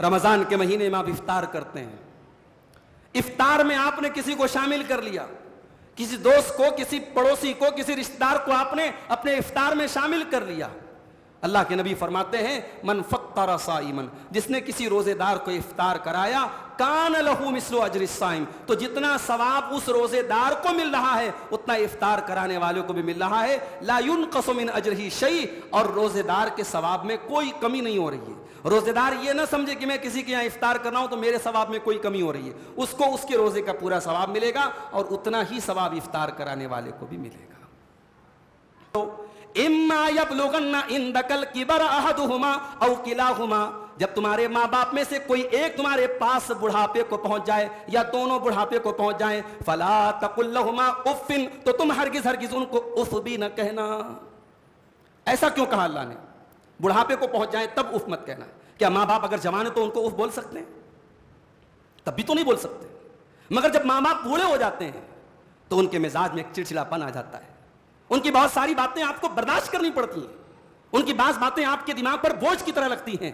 رمضان کے مہینے میں آپ افطار کرتے ہیں، افطار میں آپ نے کسی کو شامل کر لیا، کسی دوست کو، کسی پڑوسی کو، کسی رشتہ دار کو آپ نے اپنے افطار میں شامل کر لیا۔ اللہ کے نبی فرماتے ہیں من فطر صائما، جس نے کسی روزے دار کو افطار کرایا، کان لہ مثل اجر الصائم، تو جتنا ثواب اس روزے دار کو مل رہا ہے اتنا افطار کرانے والوں کو بھی مل رہا ہے۔ لا ينقص من اجرہ شیء، اور روزے دار کے ثواب میں کوئی کمی نہیں ہو رہی ہے۔ روزے دار یہ نہ سمجھے کہ میں کسی کے یہاں افطار کر رہا ہوں تو میرے ثواب میں کوئی کمی ہو رہی ہے، اس کو اس کے روزے کا پورا ثواب ملے گا، اور اتنا ہی ثواب افطار کرانے والے کو بھی ملے گا۔ تو اما یبلغن عندک الکبر احدہما او کلاہما، جب تمہارے ماں باپ میں سے کوئی ایک تمہارے پاس بڑھاپے کو پہنچ جائے یا دونوں بڑھاپے کو پہنچ جائیں، فلا تقل لہما اف، تو تم ہرگز ہرگز ان کو اف بھی نہ کہنا۔ ایسا کیوں کہا اللہ نے؟ بڑھاپے کو پہنچ جائیں تب اف مت کہنا۔ کیا ماں باپ اگر جوان ہیں تو ان کو اف بول سکتے ہیں؟ تب بھی تو نہیں بول سکتے، مگر جب ماں باپ بوڑھے ہو جاتے ہیں تو ان کے مزاج میں ایک چڑچڑاپن آ جاتا ہے، ان کی بہت ساری باتیں آپ کو برداشت کرنی پڑتی ہیں، ان کی بعض باتیں آپ کے دماغ پر بوجھ کی طرح لگتی ہیں،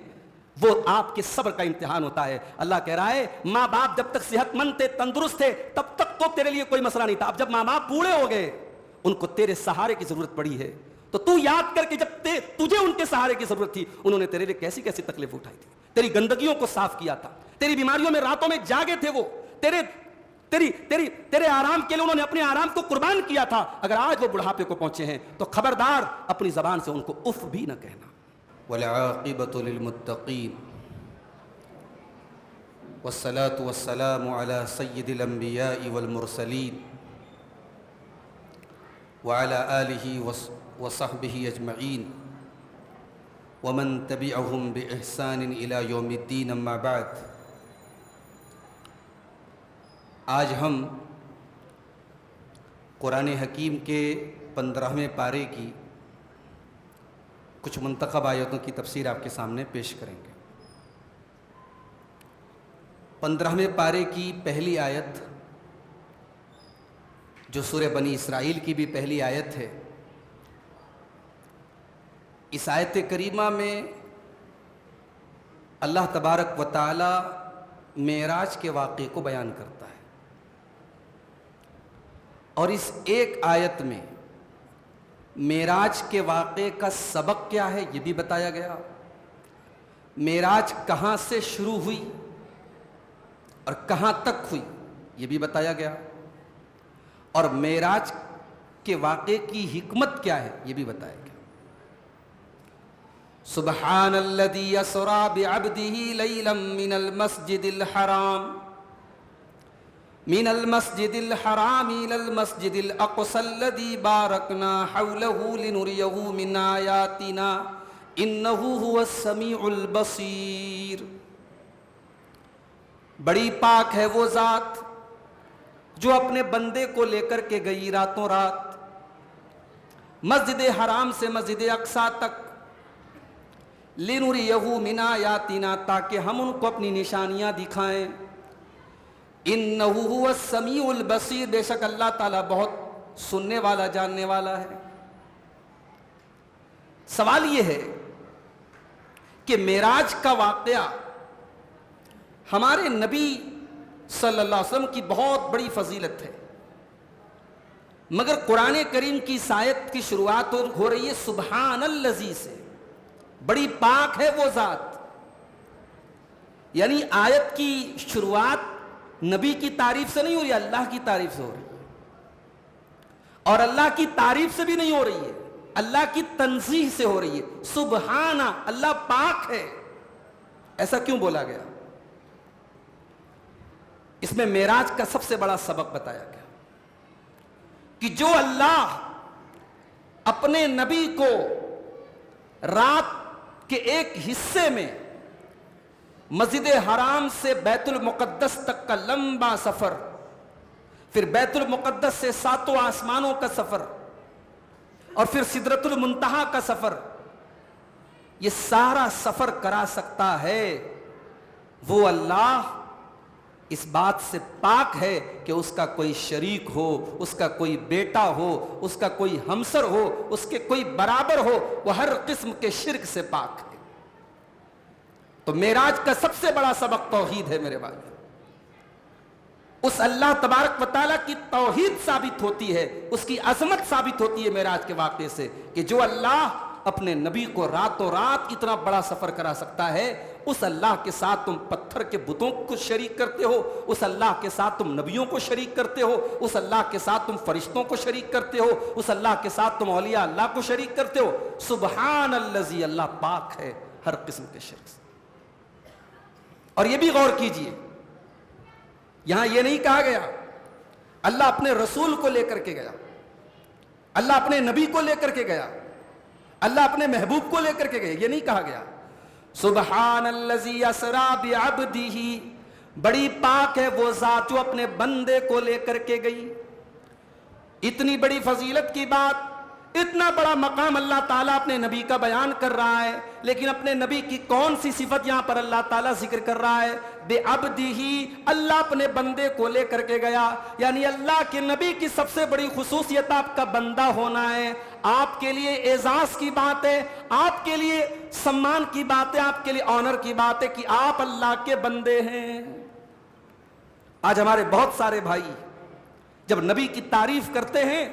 وہ آپ کے صبر کا امتحان ہوتا ہے۔ اللہ کہہ رہا ہے ماں باپ جب تک صحت مند تھے، تندرست تھے، تب تک تو تیرے لیے کوئی مسئلہ نہیں تھا، اب جب ماں باپ بوڑھے ہو گئے، ان کو تیرے سہارے کی ضرورت پڑی ہے، تو تو یاد کر کے جب تجھے ان کے سہارے کی ضرورت تھی، انہوں نے تیرے لیے کیسی کیسی تکلیف اٹھائی تھی، تیری گندگیوں کو صاف کیا تھا، تیری بیماریوں میں راتوں میں جاگے تھے، وہ تیرے آرام کے لیے انہوں نے اپنے آرام کو قربان کیا تھا۔ اگر آج وہ بڑھاپے کو پہنچے ہیں تو خبردار اپنی زبان سے ان کو اف بھی نہ کہنا۔ والعاقبۃ للمتقین والصلاة والسلام على سید الانبیاء والمرسلین وعلى آلہ وصحبہ اجمعین ومن تبعہم بإحسان إلی یوم الدین، اما بعد۔ آج ہم قرآن حکیم کے 15ویں پارے کی کچھ منتخب آیتوں کی تفسیر آپ کے سامنے پیش کریں گے۔ 15ویں پارے کی پہلی آیت، جو سورہ بنی اسرائیل کی بھی پہلی آیت ہے، اس آیت کریمہ میں اللہ تبارک و تعالی معراج کے واقعے کو بیان کرتا ہے، اور اس ایک آیت میں معراج کے واقعے کا سبق کیا ہے یہ بھی بتایا گیا، معراج کہاں سے شروع ہوئی اور کہاں تک ہوئی یہ بھی بتایا گیا، اور معراج کے واقعے کی حکمت کیا ہے یہ بھی بتایا گیا۔ سبحان الذی اسری بعبدہ لیلا من المسجد الحرام الى المسجد الاقصى الذي باركنا حوله لنريه من آیاتنا انه هو السمیع البصیر۔ بڑی پاک ہے وہ ذات جو اپنے بندے کو لے کر کے گئی راتوں رات مسجد حرام سے مسجد اقصیٰ تک، لنریہ من آیاتنا، تاکہ ہم ان کو اپنی نشانیاں دکھائیں۔ انہ هو السمیع البصیر، بے شک اللہ تعالیٰ بہت سننے والا جاننے والا ہے۔ سوال یہ ہے کہ معراج کا واقعہ ہمارے نبی صلی اللہ علیہ وسلم کی بہت بڑی فضیلت ہے، مگر قرآن کریم کی اس آیت کی شروعات ہو رہی ہے سبحان الذی سے، بڑی پاک ہے وہ ذات، یعنی آیت کی شروعات نبی کی تعریف سے نہیں ہو رہی ہے، اللہ کی تعریف سے ہو رہی ہے، اور اللہ کی تعریف سے بھی نہیں ہو رہی ہے، اللہ کی تنزیہ سے ہو رہی ہے۔ سبحانہ، اللہ پاک ہے۔ ایسا کیوں بولا گیا؟ اس میں معراج کا سب سے بڑا سبق بتایا گیا کہ جو اللہ اپنے نبی کو رات کے ایک حصے میں مسجد حرام سے بیت المقدس تک کا لمبا سفر، پھر بیت المقدس سے 7 آسمانوں کا سفر، اور پھر سدرۃ المنتہا کا سفر، یہ سارا سفر کرا سکتا ہے، وہ اللہ اس بات سے پاک ہے کہ اس کا کوئی شریک ہو، اس کا کوئی بیٹا ہو، اس کا کوئی ہمسر ہو، اس کے کوئی برابر ہو، وہ ہر قسم کے شرک سے پاک ہے۔ تو معراج کا سب سے بڑا سبق توحید ہے میرے بھائی. اس اللہ تبارک و تعالیٰ کی توحید ثابت ہوتی ہے, اس کی عظمت ثابت ہوتی ہے معراج کے واقعے سے, کہ جو اللہ اپنے نبی کو راتوں رات اتنا بڑا سفر کرا سکتا ہے, اس اللہ کے ساتھ تم پتھر کے بتوں کو شریک کرتے ہو, اس اللہ کے ساتھ تم نبیوں کو شریک کرتے ہو, اس اللہ کے ساتھ تم فرشتوں کو شریک کرتے ہو, اس اللہ کے ساتھ تم اولیاء اللہ کو شریک کرتے ہو. سبحان الذی, اللہ پاک ہے ہر قسم کے شرک سے. اور یہ بھی غور کیجئے, یہاں یہ نہیں کہا گیا اللہ اپنے رسول کو لے کر کے گیا, اللہ اپنے نبی کو لے کر کے گیا, اللہ اپنے محبوب کو لے کر کے گئے, یہ نہیں کہا گیا. سبحان الذی اسری بعبدہ, بڑی پاک ہے وہ ذات جو اپنے بندے کو لے کر کے گئی. اتنی بڑی فضیلت کی بات, اتنا بڑا مقام اللہ تعالیٰ اپنے نبی کا بیان کر رہا ہے, لیکن اپنے نبی کی کون سی صفت یہاں پر اللہ تعالیٰ ذکر کر رہا ہے؟ بعبدہ, اللہ اپنے بندے کو لے کر کے گیا. یعنی اللہ کے نبی کی سب سے بڑی خصوصیت آپ کا بندہ ہونا ہے. آپ کے لیے اعزاز کی بات ہے, آپ کے لیے سمان کی بات ہے, آپ کے لیے آنر کی بات ہے کہ آپ اللہ کے بندے ہیں. آج ہمارے بہت سارے بھائی جب نبی کی تعریف کرتے ہیں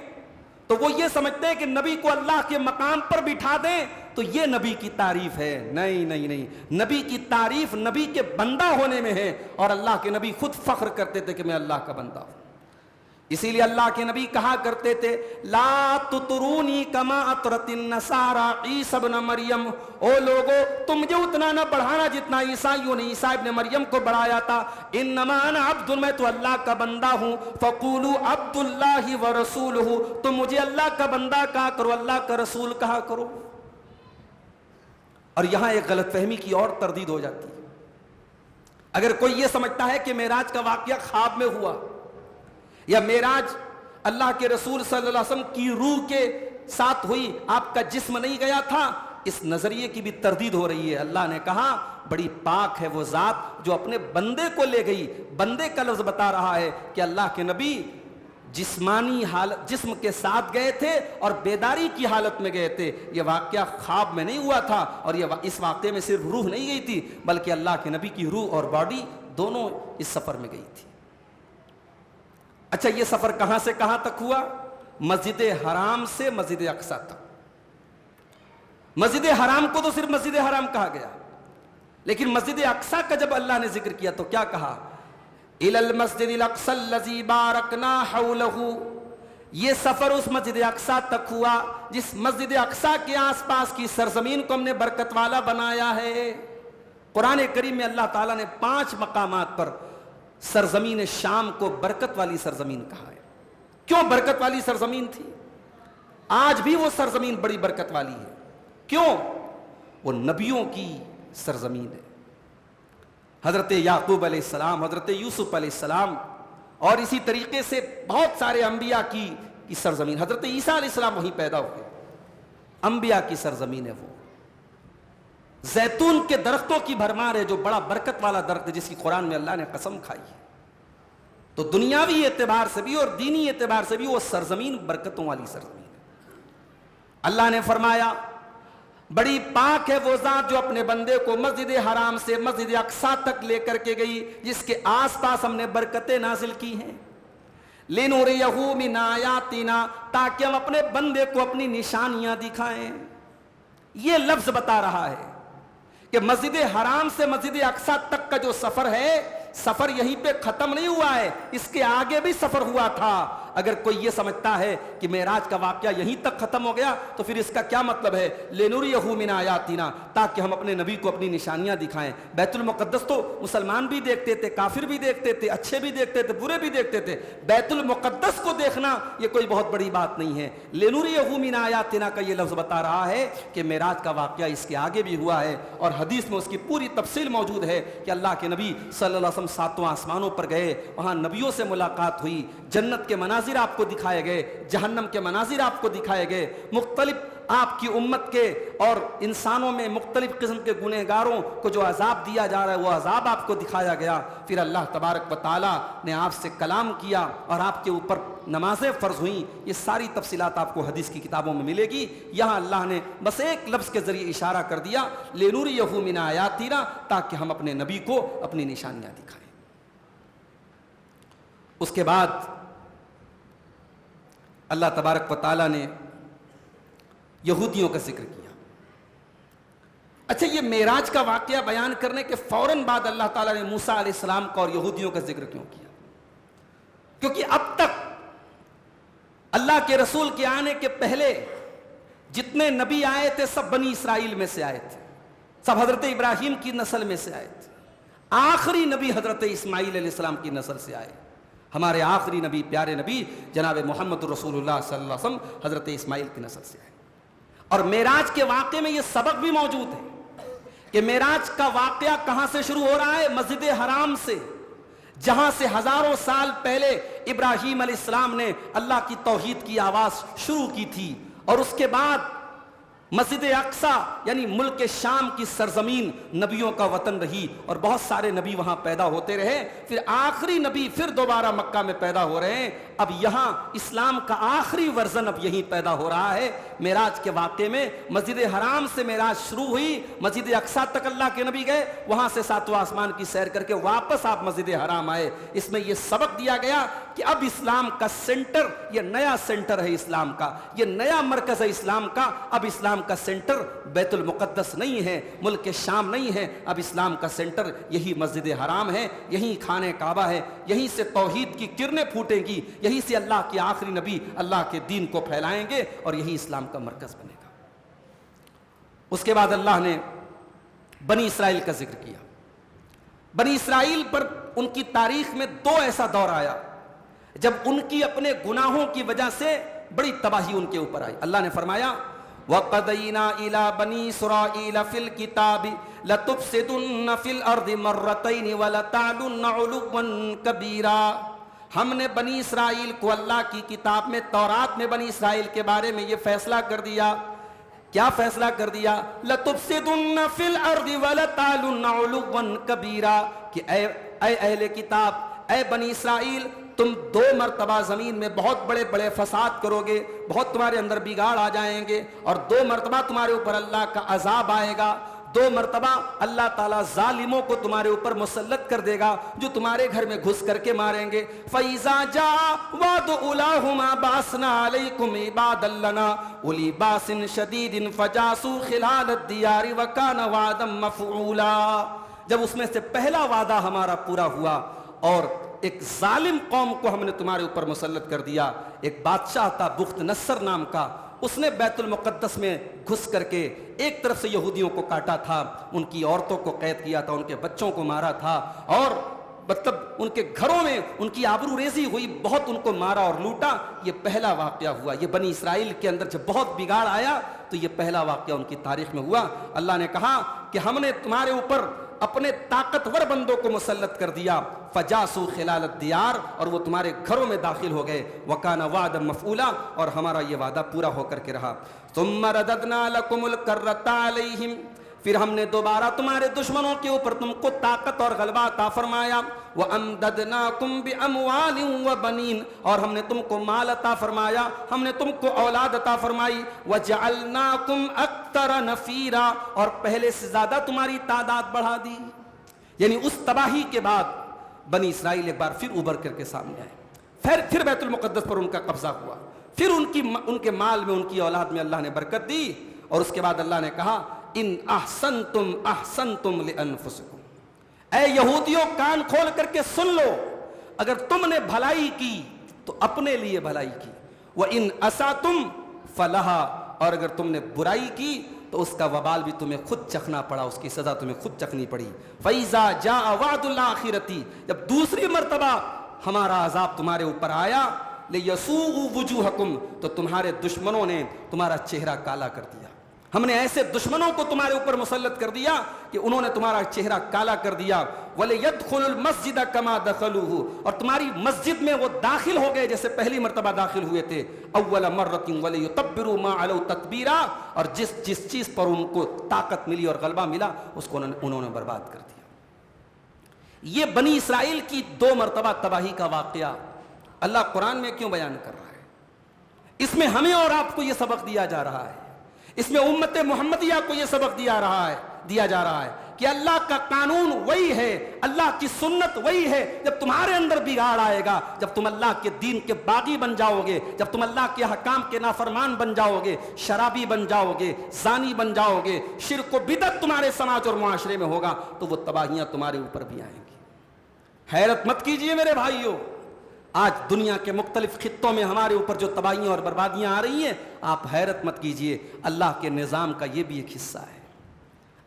تو وہ یہ سمجھتے ہیں کہ نبی کو اللہ کے مقام پر بٹھا دیں تو یہ نبی کی تعریف ہے. نہیں نہیں نہیں, نبی کی تعریف نبی کے بندہ ہونے میں ہے, اور اللہ کے نبی خود فخر کرتے تھے کہ میں اللہ کا بندہ ہوں. اسی لیے اللہ کے نبی کہا کرتے تھے لا تطرونی کما اطرت النصارى عیسی ابن مریم, او لوگو تم مجھے اتنا نہ بڑھانا جتنا عیسائیوں نے عیسی ابن مریم کو بڑھایا تھا. انما انا عبد, میں تو اللہ کا بندہ ہوں. فقولوا عبد اللہ ورسولہ, تم مجھے اللہ کا بندہ کہا کرو, اللہ کا رسول کہا کرو. اور یہاں ایک غلط فہمی کی اور تردید ہو جاتی ہے. اگر کوئی یہ سمجھتا ہے کہ معراج کا واقعہ خواب میں ہوا, یا معراج اللہ کے رسول صلی اللہ علیہ وسلم کی روح کے ساتھ ہوئی, آپ کا جسم نہیں گیا تھا, اس نظریے کی بھی تردید ہو رہی ہے. اللہ نے کہا بڑی پاک ہے وہ ذات جو اپنے بندے کو لے گئی. بندے کا لفظ بتا رہا ہے کہ اللہ کے نبی جسمانی حالت, جسم کے ساتھ گئے تھے اور بیداری کی حالت میں گئے تھے. یہ واقعہ خواب میں نہیں ہوا تھا, اور یہ اس واقعے میں صرف روح نہیں گئی تھی بلکہ اللہ کے نبی کی روح اور باڈی دونوں اس سفر میں گئی تھی. اچھا, یہ سفر کہاں سے کہاں تک ہوا؟ مسجد حرام سے مسجد اقصی تک. مسجد حرام کو تو صرف مسجد حرام کہا گیا, لیکن مسجد اقصی کا جب اللہ نے ذکر کیا تو کیا کہا؟ الی المسجد الاقصی الذی بارکنا حولہ, یہ سفر اس مسجد اقصی تک ہوا جس مسجد اقصی کے آس پاس کی سرزمین کو ہم نے برکت والا بنایا ہے. قرآن کریم میں اللہ تعالیٰ نے 5 مقامات پر سرزمین شام کو برکت والی سرزمین کہا ہے. کیوں برکت والی سرزمین تھی؟ آج بھی وہ سرزمین بڑی برکت والی ہے. کیوں؟ وہ نبیوں کی سرزمین ہے. حضرت یعقوب علیہ السلام, حضرت یوسف علیہ السلام, اور اسی طریقے سے بہت سارے انبیاء کی سرزمین. حضرت عیسیٰ علیہ السلام وہیں پیدا ہوئے. انبیاء کی سرزمین ہے وہ. زیتون کے درختوں کی بھرمار ہے جو بڑا برکت والا درخت ہے, جس کی قرآن میں اللہ نے قسم کھائی ہے. تو دنیاوی اعتبار سے بھی اور دینی اعتبار سے بھی وہ سرزمین برکتوں والی سرزمین ہے. اللہ نے فرمایا بڑی پاک ہے وہ ذات جو اپنے بندے کو مسجد حرام سے مسجد اقصی تک لے کر کے گئی, جس کے آس پاس ہم نے برکتیں نازل کی ہیں. لِنُرِيَهُ مِنْ آیَاتِنَا, تاکہ ہم اپنے بندے کو اپنی نشانیاں دکھائیں. یہ لفظ بتا رہا ہے کہ مسجد حرام سے مسجد اقصی تک کا جو سفر ہے, سفر یہیں پہ ختم نہیں ہوا ہے, اس کے آگے بھی سفر ہوا تھا. اگر کوئی یہ سمجھتا ہے کہ معراج کا واقعہ یہیں تک ختم ہو گیا تو پھر اس کا کیا مطلب ہے؟ لِنُرِيَهُ مِنْ آیَاتِنَا, تاکہ ہم اپنے نبی کو اپنی نشانیاں دکھائیں. بیت المقدس تو مسلمان بھی دیکھتے تھے, کافر بھی دیکھتے تھے, اچھے بھی دیکھتے تھے, برے بھی دیکھتے تھے. بیت المقدس کو دیکھنا یہ کوئی بہت بڑی بات نہیں ہے. لِنُرِيَهُ مِنْ آیَاتِنَا کا یہ لفظ بتا رہا ہے کہ معراج کا واقعہ اس کے آگے بھی ہوا ہے, اور حدیث میں اس کی پوری تفصیل موجود ہے کہ اللہ کے نبی صلی اللہ علیہ وسلم 7 آسمانوں پر گئے, وہاں نبیوں سے ملاقات ہوئی, جنت کے مناظر آپ کو دکھائے گئے, جہنم کے مناظر آپ کو دکھائے گئے, مختلف آپ کی امت کے اور انسانوں میں مختلف قسم کے گنہگاروں کو جو عذاب دیا جا رہا ہے وہ عذاب آپ کو دکھایا گیا. پھر اللہ تبارک و تعالیٰ نے آپ سے کلام کیا اور آپ کے اوپر نمازیں فرض ہوئیں. یہ ساری تفصیلات آپ کو حدیث کی کتابوں میں ملے گی. یہاں اللہ نے بس ایک لفظ کے ذریعے اشارہ کر دیا لِنُرِيَهُ مِنْ آيَاتِنَا، تاکہ ہم اپنے نبی کو اپنی نشانیاں دکھائیں. اس کے بعد اللہ تبارک و تعالیٰ نے یہودیوں کا ذکر کیا. اچھا، یہ معراج کا واقعہ بیان کرنے کے فوراً بعد اللہ تعالیٰ نے موسیٰ علیہ السلام کا اور یہودیوں کا ذکر کیوں کیا؟ کیونکہ اب تک اللہ کے رسول کے آنے کے پہلے جتنے نبی آئے تھے سب بنی اسرائیل میں سے آئے تھے، سب حضرت ابراہیم کی نسل میں سے آئے تھے. آخری نبی حضرت اسماعیل علیہ السلام کی نسل سے آئے. ہمارے آخری نبی، پیارے نبی جناب محمد رسول اللہ صلی اللہ علیہ وسلم حضرت اسماعیل کی نسل سے آئے. اور معراج کے واقعے میں یہ سبق بھی موجود ہے کہ معراج کا واقعہ کہاں سے شروع ہو رہا ہے؟ مسجد حرام سے، جہاں سے ہزاروں سال پہلے ابراہیم علیہ السلام نے اللہ کی توحید کی آواز شروع کی تھی. اور اس کے بعد مسجد اقصیٰ یعنی ملک شام کی سرزمین نبیوں کا وطن رہی اور بہت سارے نبی وہاں پیدا ہوتے رہے. پھر آخری نبی پھر دوبارہ مکہ میں پیدا ہو رہے ہیں. اب یہاں اسلام کا آخری ورژن اب یہیں پیدا ہو رہا ہے. معراج کے واقعے میں مسجد حرام سے معراج شروع ہوئی، مسجد اقصیٰ تک اللہ کے نبی گئے، وہاں سے ساتواں آسمان کی سیر کر کے واپس آپ مسجد حرام آئے. اس میں یہ سبق دیا گیا کہ اب اسلام کا سینٹر، یہ نیا سینٹر ہے اسلام کا، یہ نیا مرکز ہے اسلام کا. اب اسلام کا سینٹر بیت المقدس نہیں ہے، ملک شام نہیں ہے. اب اسلام کا سینٹر یہی مسجد حرام ہے، یہی خانہ کعبہ ہے. یہیں سے توحید کی کرنیں پھوٹیں گی، یہیں سے اللہ کے آخری نبی اللہ کے دین کو پھیلائیں گے اور یہی اسلام کا مرکز بنے گا. اس کے بعد اللہ نے بنی اسرائیل کا ذکر کیا. بنی اسرائیل پر ان کی تاریخ میں دو ایسا دور آیا جب ان کی اپنے گناہوں کی وجہ سے بڑی تباہی ان کے اوپر آئی. اللہ نے فرمایا وَقَضَيْنَا إِلَىٰ بَنِي إِسْرَائِيلَ فِي الْكِتَابِ لَتُفْسِدُنَّ فِي الْأَرْضِ مَرَّتَيْنِ وَلَتَعْلُنَّ عُلُوًّا كَبِيرًا. ہم نے بنی اسرائیل کو اللہ کی کتاب میں، تورات میں بنی اسرائیل کے بارے میں یہ فیصلہ کر دیا. کیا فیصلہ کر دیا؟ لَتُفْسِدُنَّ فِي الْأَرْضِ وَلَتَعْلُنَّ عُلُوًّا كَبِيرًا کہ اے اہل کتاب، اے بنی اسرائیل، تم 2 مرتبہ زمین میں بہت بڑے بڑے فساد کرو گے، بہت تمہارے اندر بگاڑ آ جائیں گے، اور 2 مرتبہ تمہارے اوپر اللہ کا عذاب آئے گا. 2 مرتبہ اللہ تعالیٰ ظالموں کو تمہارے اوپر مسلط کر دے گا جو تمہارے گھر میں گھس کر کے ماریں گے. فَإِذَا جَاءَ وَعْدُ أُولَاهُمَا بَعَثْنَا عَلَيْكُمْ عِبَادًا لَنَا أُولِي بَأْسٍ شَدِيدٍ فَجَاسُوا خِلَالَ الدِّيَارِ وَكَانَ وَعْدًا مَفْعُولًا. جب اس میں سے پہلا وعدہ ہمارا پورا ہوا اور ایک ظالم قوم کو ہم نے تمہارے اوپر مسلط کر دیا. ایک بادشاہ تھا بخت نصر نام کا، اس نے بیت المقدس میں گھس کر کے ایک طرف سے یہودیوں کو کاٹا تھا، ان کی عورتوں کو قید کیا تھا، ان کے بچوں کو مارا تھا، اور مطلب ان کے گھروں میں ان کی آبرو ریزی ہوئی، بہت ان کو مارا اور لوٹا. یہ پہلا واقعہ ہوا. یہ بنی اسرائیل کے اندر جب بہت بگاڑ آیا تو یہ پہلا واقعہ ان کی تاریخ میں ہوا. اللہ نے کہا کہ ہم نے تمہارے اوپر اپنے طاقتور بندوں کو مسلط کر دیا. فجاسو خلال الدیار، اور وہ تمہارے گھروں میں داخل ہو گئے. وکان وعدا مفعولا، اور ہمارا یہ وعدہ پورا ہو کر کے رہا. ثم رددنا لكم الكرة عليهم، پھر ہم نے دوبارہ تمہارے دشمنوں کے اوپر تم کو طاقت اور غلبہ عطا فرمایا. وَأَمْدَدْنَاكُمْ بِأَمْوَالٍ وَبَنِينَ، اور ہم نے تم کو مال عطا فرمایا، ہم نے تم کو اولاد عطا فرمائی. وَجَعَلْنَاكُمْ أَكْثَرَ نَفِيرًا، اور پہلے سے زیادہ تمہاری تعداد بڑھا دی. یعنی اس تباہی کے بعد بنی اسرائیل ایک بار پھر ابھر کر کے سامنے آئے. پھر بیت المقدس پر ان کا قبضہ ہوا، پھر ان کے مال میں، ان کی اولاد میں اللہ نے برکت دی. اور اس کے بعد اللہ نے کہا ان احسنتم احسنتم لانفسکم، اے یہودیوں کان کھول کر کے سن لو، اگر تم نے بھلائی کی تو اپنے لیے بھلائی کی. وَإِنْ أَسَأْتُمْ فَلَهَا، اور اگر تم نے برائی کی تو اس کا وبال بھی تمہیں خود چکھنا پڑا، اس کی سزا تمہیں خود چکھنی پڑی. فَإِذَا جَاءَ وَعْدُ الْآخِرَةِ، جب دوسری مرتبہ ہمارا عذاب تمہارے اوپر آیا، لِيَسُوءُ وُجُوهَكُمْ، تو تمہارے دشمنوں نے تمہارا چہرہ کالا کر دیا. ہم نے ایسے دشمنوں کو تمہارے اوپر مسلط کر دیا کہ انہوں نے تمہارا چہرہ کالا کر دیا. وَلِيَدْخُلُوا الْمَسْجِدَ كَمَا دَخَلُوهُ, اور تمہاری مسجد میں وہ داخل ہو گئے جیسے پہلی مرتبہ داخل ہوئے تھے. اول مرۃ وَلِيُتَبِّرُوا مَا عَلَوْا تَتْبِيرًا, اور جس چیز پر ان کو طاقت ملی اور غلبہ ملا اس کو انہوں نے برباد کر دیا. یہ بنی اسرائیل کی 2 مرتبہ تباہی کا واقعہ اللہ قرآن میں کیوں بیان کر رہا ہے؟ اس میں ہمیں اور آپ کو یہ سبق دیا جا رہا ہے, اس میں امت محمدیہ کو یہ سبق دیا جا رہا ہے کہ اللہ کا قانون وہی ہے, اللہ کی سنت وہی ہے. جب تمہارے اندر بگاڑ آئے گا, جب تم اللہ کے دین کے باغی بن جاؤ گے, جب تم اللہ کے حکام کے نافرمان بن جاؤ گے, شرابی بن جاؤ گے, زانی بن جاؤ گے, شرک و بدعت تمہارے سماج اور معاشرے میں ہوگا, تو وہ تباہیاں تمہارے اوپر بھی آئیں گی. حیرت مت کیجئے میرے بھائیوں, آج دنیا کے مختلف خطوں میں ہمارے اوپر جو تباہیاں اور بربادیاں آ رہی ہیں, آپ حیرت مت کیجئے, اللہ کے نظام کا یہ بھی ایک حصہ ہے.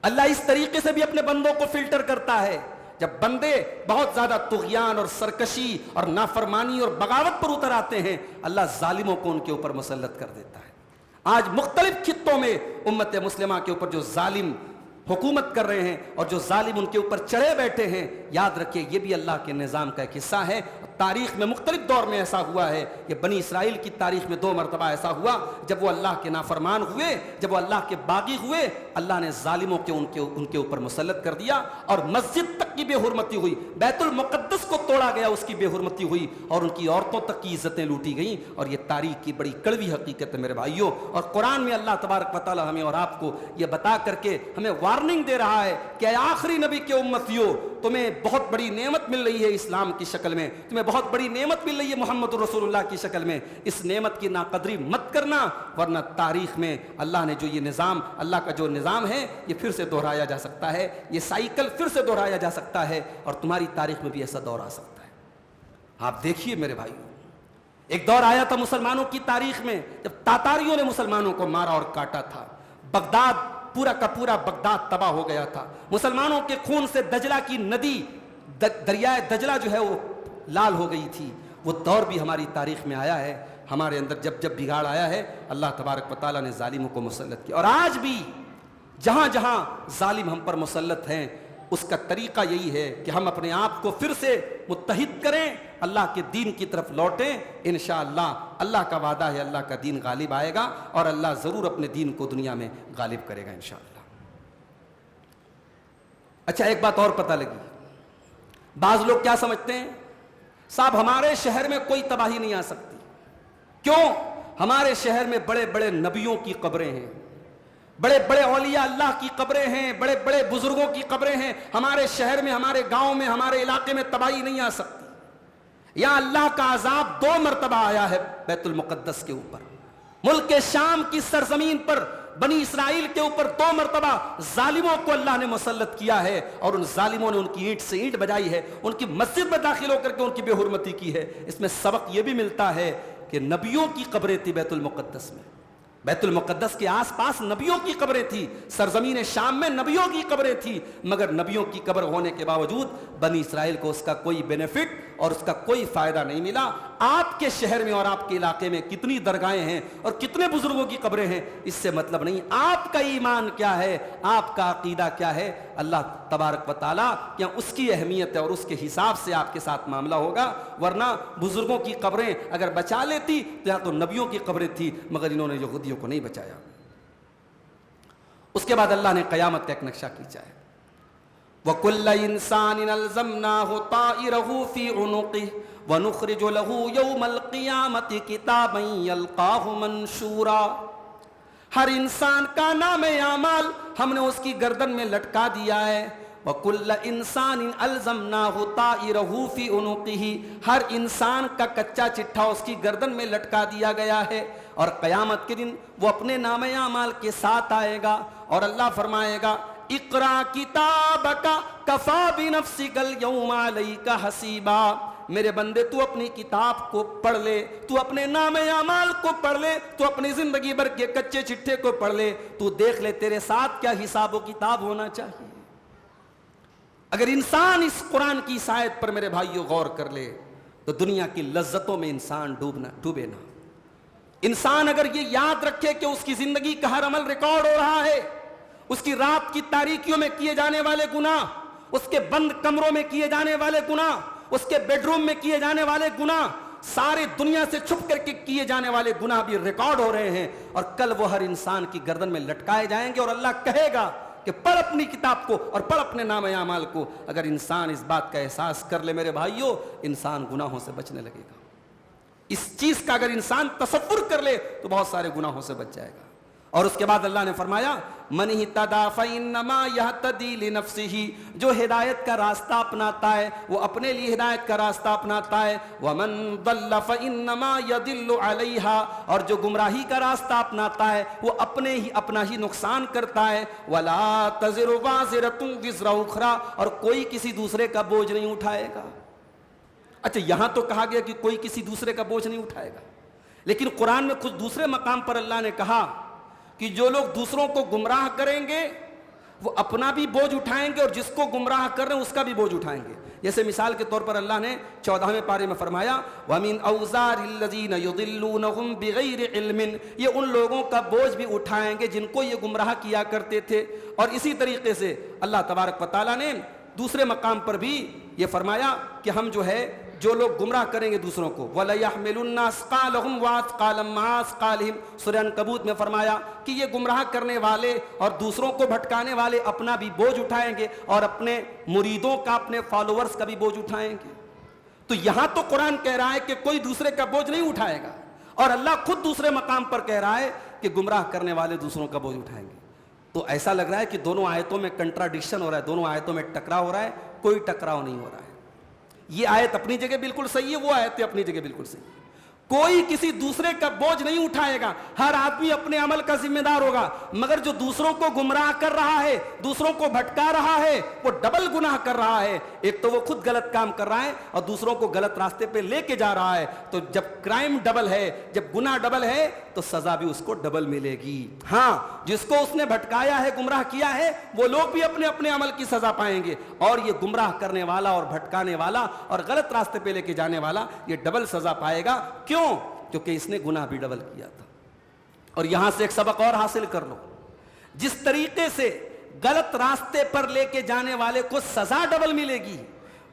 اللہ اس طریقے سے بھی اپنے بندوں کو فلٹر کرتا ہے. جب بندے بہت زیادہ طغیان اور سرکشی اور نافرمانی اور بغاوت پر اتر آتے ہیں, اللہ ظالموں کو ان کے اوپر مسلط کر دیتا ہے. آج مختلف خطوں میں امت مسلمہ کے اوپر جو ظالم حکومت کر رہے ہیں اور جو ظالم ان کے اوپر چڑھے بیٹھے ہیں, یاد رکھیں یہ بھی اللہ کے نظام کا ایک حصہ ہے. تاریخ میں مختلف دور میں ایسا ہوا ہے. یہ بنی اسرائیل کی تاریخ میں 2 مرتبہ ایسا ہوا, جب وہ اللہ کے نافرمان ہوئے, جب وہ اللہ کے باغی ہوئے, اللہ نے ظالموں کے ان کے اوپر مسلط کر دیا اور مسجد تک کی بے حرمتی ہوئی, بیت المقدس کو توڑا گیا, اس کی بے حرمتی ہوئی, اور ان کی عورتوں تک کی عزتیں لوٹی گئیں. اور یہ تاریخ کی بڑی کڑوی حقیقت ہے میرے بھائیوں. اور قرآن میں اللہ تبارک و تعالی ہمیں اور آپ کو یہ بتا کر کے ہمیں وارننگ دے رہا ہے کہ اے آخری نبی کے امتیوں, تمہیں بہت بڑی نعمت مل رہی ہے اسلام کی شکل میں, تمہیں بہت بڑی نعمت مل رہی ہے محمد رسول اللہ کی شکل میں. اس نعمت کی ناقدری مت کرنا, ورنہ تاریخ میں اللہ نے جو یہ نظام, اللہ کا جو نظام ہے, یہ پھر سے دہرایا جا سکتا ہے, یہ سائیکل پھر سے دہرایا جا سکتا ہے, اور تمہاری تاریخ میں بھی ایسا دور آ سکتا ہے. آپ دیکھیے میرے بھائیوں, ایک دور آیا تھا مسلمانوں کی تاریخ میں جب تاتاریوں نے مسلمانوں کو مارا اور کاٹا تھا. بغداد, پورا کا پورا بغداد تباہ ہو گیا تھا. مسلمانوں کے خون سے دجلہ کی ندی, دریائے دجلہ جو ہے وہ لال ہو گئی تھی. وہ دور بھی ہماری تاریخ میں آیا ہے. ہمارے اندر جب بگاڑ آیا ہے, اللہ تبارک و تعالیٰ نے ظالموں کو مسلط کیا. اور آج بھی جہاں جہاں ظالم ہم پر مسلط ہیں, اس کا طریقہ یہی ہے کہ ہم اپنے آپ کو پھر سے متحد کریں, اللہ کے دین کی طرف لوٹیں. انشاءاللہ اللہ کا وعدہ ہے, اللہ کا دین غالب آئے گا, اور اللہ ضرور اپنے دین کو دنیا میں غالب کرے گا انشاءاللہ. اچھا, ایک بات اور پتہ لگی. بعض لوگ کیا سمجھتے ہیں, صاحب ہمارے شہر میں کوئی تباہی نہیں آ سکتی. کیوں؟ ہمارے شہر میں بڑے بڑے نبیوں کی قبریں ہیں, بڑے بڑے اولیاء اللہ کی قبریں ہیں, بڑے بڑے بزرگوں کی قبریں ہیں. ہمارے شہر میں, ہمارے گاؤں میں, ہمارے علاقے میں تباہی نہیں آ سکتی. یہاں اللہ کا عذاب 2 مرتبہ آیا ہے بیت المقدس کے اوپر. ملک شام کی سرزمین پر بنی اسرائیل کے اوپر 2 مرتبہ ظالموں کو اللہ نے مسلط کیا ہے, اور ان ظالموں نے ان کی اینٹ سے اینٹ بجائی ہے, ان کی مسجد میں داخل ہو کر کے ان کی بے حرمتی کی ہے. اس میں سبق یہ بھی ملتا ہے کہ نبیوں کی قبریں تھی بیت المقدس میں, بیت المقدس کے آس پاس نبیوں کی قبریں تھی, سرزمین شام میں نبیوں کی قبریں تھی. مگر نبیوں کی قبر ہونے کے باوجود بنی اسرائیل کو اس کا کوئی بینیفٹ اور اس کا کوئی فائدہ نہیں ملا. آپ کے شہر میں اور آپ کے علاقے میں کتنی درگاہیں ہیں اور کتنے بزرگوں کی قبریں ہیں, اس سے مطلب نہیں. آپ کا ایمان کیا ہے, آپ کا عقیدہ کیا ہے, اللہ تبارک و تعالیٰ کیا اس کی اہمیت ہے اور اس کے حساب سے آپ کے ساتھ معاملہ ہوگا. ورنہ بزرگوں کی قبریں اگر بچا لیتی تو یا تو نبیوں کی قبریں تھی, مگر انہوں نے یہودیوں کو نہیں بچایا. اس کے بعد اللہ نے قیامت کا ایک نقشہ کھینچا ہے. وَكُلَّ إِنسَانٍ أَلْزَمْنَاهُ طَائِرَهُ فِي عُنُقِهِ وَنُخْرِجُ لَهُ يَوْمَ الْقِيَامَةِ كِتَابًا يَلْقَاهُ مَنشُورًا. ہر انسان کا نام اعمال ہم نے اس کی گردن میں لٹکا دیا ہے. وَكُلَّ إِنسَانٍ أَلْزَمْنَاهُ طَائِرَهُ فِي عُنُقِهِ, ہر انسان کا کچا چٹھا اس کی گردن میں لٹکا دیا گیا ہے, اور قیامت کے دن وہ اپنے نام اعمال کے ساتھ آئے گا, اور اللہ فرمائے گا اقرا کتابک کفا بنفسک اليوم علیک حسیبا. میرے بندے تو اپنی کتاب کو پڑھ لے, تو اپنے نام اعمال کو پڑھ لے, تو اپنی زندگی بھر کے کچے چٹھے کو پڑھ لے, تو دیکھ لے تیرے ساتھ کیا حساب و کتاب ہونا چاہیے. اگر انسان اس قرآن کی اس آیت پر میرے بھائیوں غور کر لے تو دنیا کی لذتوں میں انسان ڈوبے نہ. انسان اگر یہ یاد رکھے کہ اس کی زندگی کا ہر عمل ریکارڈ ہو رہا ہے، اس کی رات کی تاریکیوں میں کیے جانے والے گناہ، اس کے بند کمروں میں کیے جانے والے گناہ، اس کے بیڈ روم میں کیے جانے والے گناہ، سارے دنیا سے چھپ کر کے کیے جانے والے گناہ بھی ریکارڈ ہو رہے ہیں، اور کل وہ ہر انسان کی گردن میں لٹکائے جائیں گے، اور اللہ کہے گا کہ پڑھ اپنی کتاب کو اور پڑھ اپنے نام اعمال کو۔ اگر انسان اس بات کا احساس کر لے میرے بھائیوں، انسان گناہوں سے بچنے لگے گا۔ اس چیز کا اگر انسان تصور کر لے تو بہت سارے گناہوں سے بچ جائے گا۔ اور اس کے بعد اللہ نے فرمایا من اہتدی فانما یہتدی لنفسہ، جو ہدایت کا راستہ اپناتا ہے وہ اپنے لیے ہدایت کا راستہ اپناتا ہے، ومن ضل فانما یضل علیہا، اور جو گمراہی کا راستہ اپناتا ہے وہ اپنا ہی نقصان کرتا ہے، ولا تزر وازرۃ وزر اخری، اور کوئی کسی دوسرے کا بوجھ نہیں اٹھائے گا۔ اچھا یہاں تو کہا گیا کہ کوئی کسی دوسرے کا بوجھ نہیں اٹھائے گا، لیکن قرآن میں کچھ دوسرے مقام پر اللہ نے کہا کہ جو لوگ دوسروں کو گمراہ کریں گے وہ اپنا بھی بوجھ اٹھائیں گے، اور جس کو گمراہ کر رہے ہیں اس کا بھی بوجھ اٹھائیں گے۔ جیسے مثال کے طور پر اللہ نے 14ویں پارے میں فرمایا وَمِنْ أَوْزَارِ الَّذِينَ يُضِلُّونَهُمْ بِغَيْرِ عِلْمٍ، یہ ان لوگوں کا بوجھ بھی اٹھائیں گے جن کو یہ گمراہ کیا کرتے تھے۔ اور اسی طریقے سے اللہ تبارک و تعالیٰ نے دوسرے مقام پر بھی یہ فرمایا کہ ہم جو ہے جو لوگ گمراہ کریں گے دوسروں کو وَلَيَحْمِلُنَّ أَثْقَالَهُمْ وَأَثْقَالًا مَعَ أَثْقَالِهِمْ، سورہ عنکبوت میں فرمایا کہ یہ گمراہ کرنے والے اور دوسروں کو بھٹکانے والے اپنا بھی بوجھ اٹھائیں گے اور اپنے مریدوں کا، اپنے فالوورز کا بھی بوجھ اٹھائیں گے۔ تو یہاں تو قرآن کہہ رہا ہے کہ کوئی دوسرے کا بوجھ نہیں اٹھائے گا، اور اللہ خود دوسرے مقام پر کہہ رہا ہے کہ گمراہ کرنے والے دوسروں کا بوجھ اٹھائیں گے۔ تو ایسا لگ رہا ہے کہ دونوں آیتوں میں کنٹراڈکشن ہو رہا ہے، دونوں آیتوں میں ٹکراؤ ہو رہا ہے، کوئی ٹکراؤ نہیں ہو رہا ہے۔ یہ آیت اپنی جگہ بالکل صحیح ہے، وہ آیت اپنی جگہ بالکل صحیح ہے۔ کوئی کسی دوسرے کا بوجھ نہیں اٹھائے گا، ہر آدمی اپنے عمل کا ذمہ دار ہوگا، مگر جو دوسروں کو گمراہ کر رہا ہے، دوسروں کو بھٹکا رہا ہے، وہ ڈبل گناہ کر رہا ہے۔ ایک تو وہ خود غلط کام کر رہا ہے اور دوسروں کو غلط راستے پہ لے کے جا رہا ہے۔ تو جب کرائم ڈبل ہے، جب گناہ ڈبل ہے تو سزا بھی اس کو ڈبل ملے گی۔ ہاں جس کو اس نے بھٹکایا ہے، گمراہ کیا ہے، وہ لوگ بھی اپنے اپنے عمل کی سزا پائیں گے، اور یہ گمراہ کرنے والا اور بھٹکانے والا اور غلط راستے پہ لے کے جانے والا یہ ڈبل سزا پائے گا۔ کیوں؟ کیونکہ اس نے گناہ بھی ڈبل کیا تھا۔ اور یہاں سے ایک سبق اور حاصل کر لو، جس طریقے سے غلط راستے پر لے کے جانے والے کو سزا ڈبل ملے گی،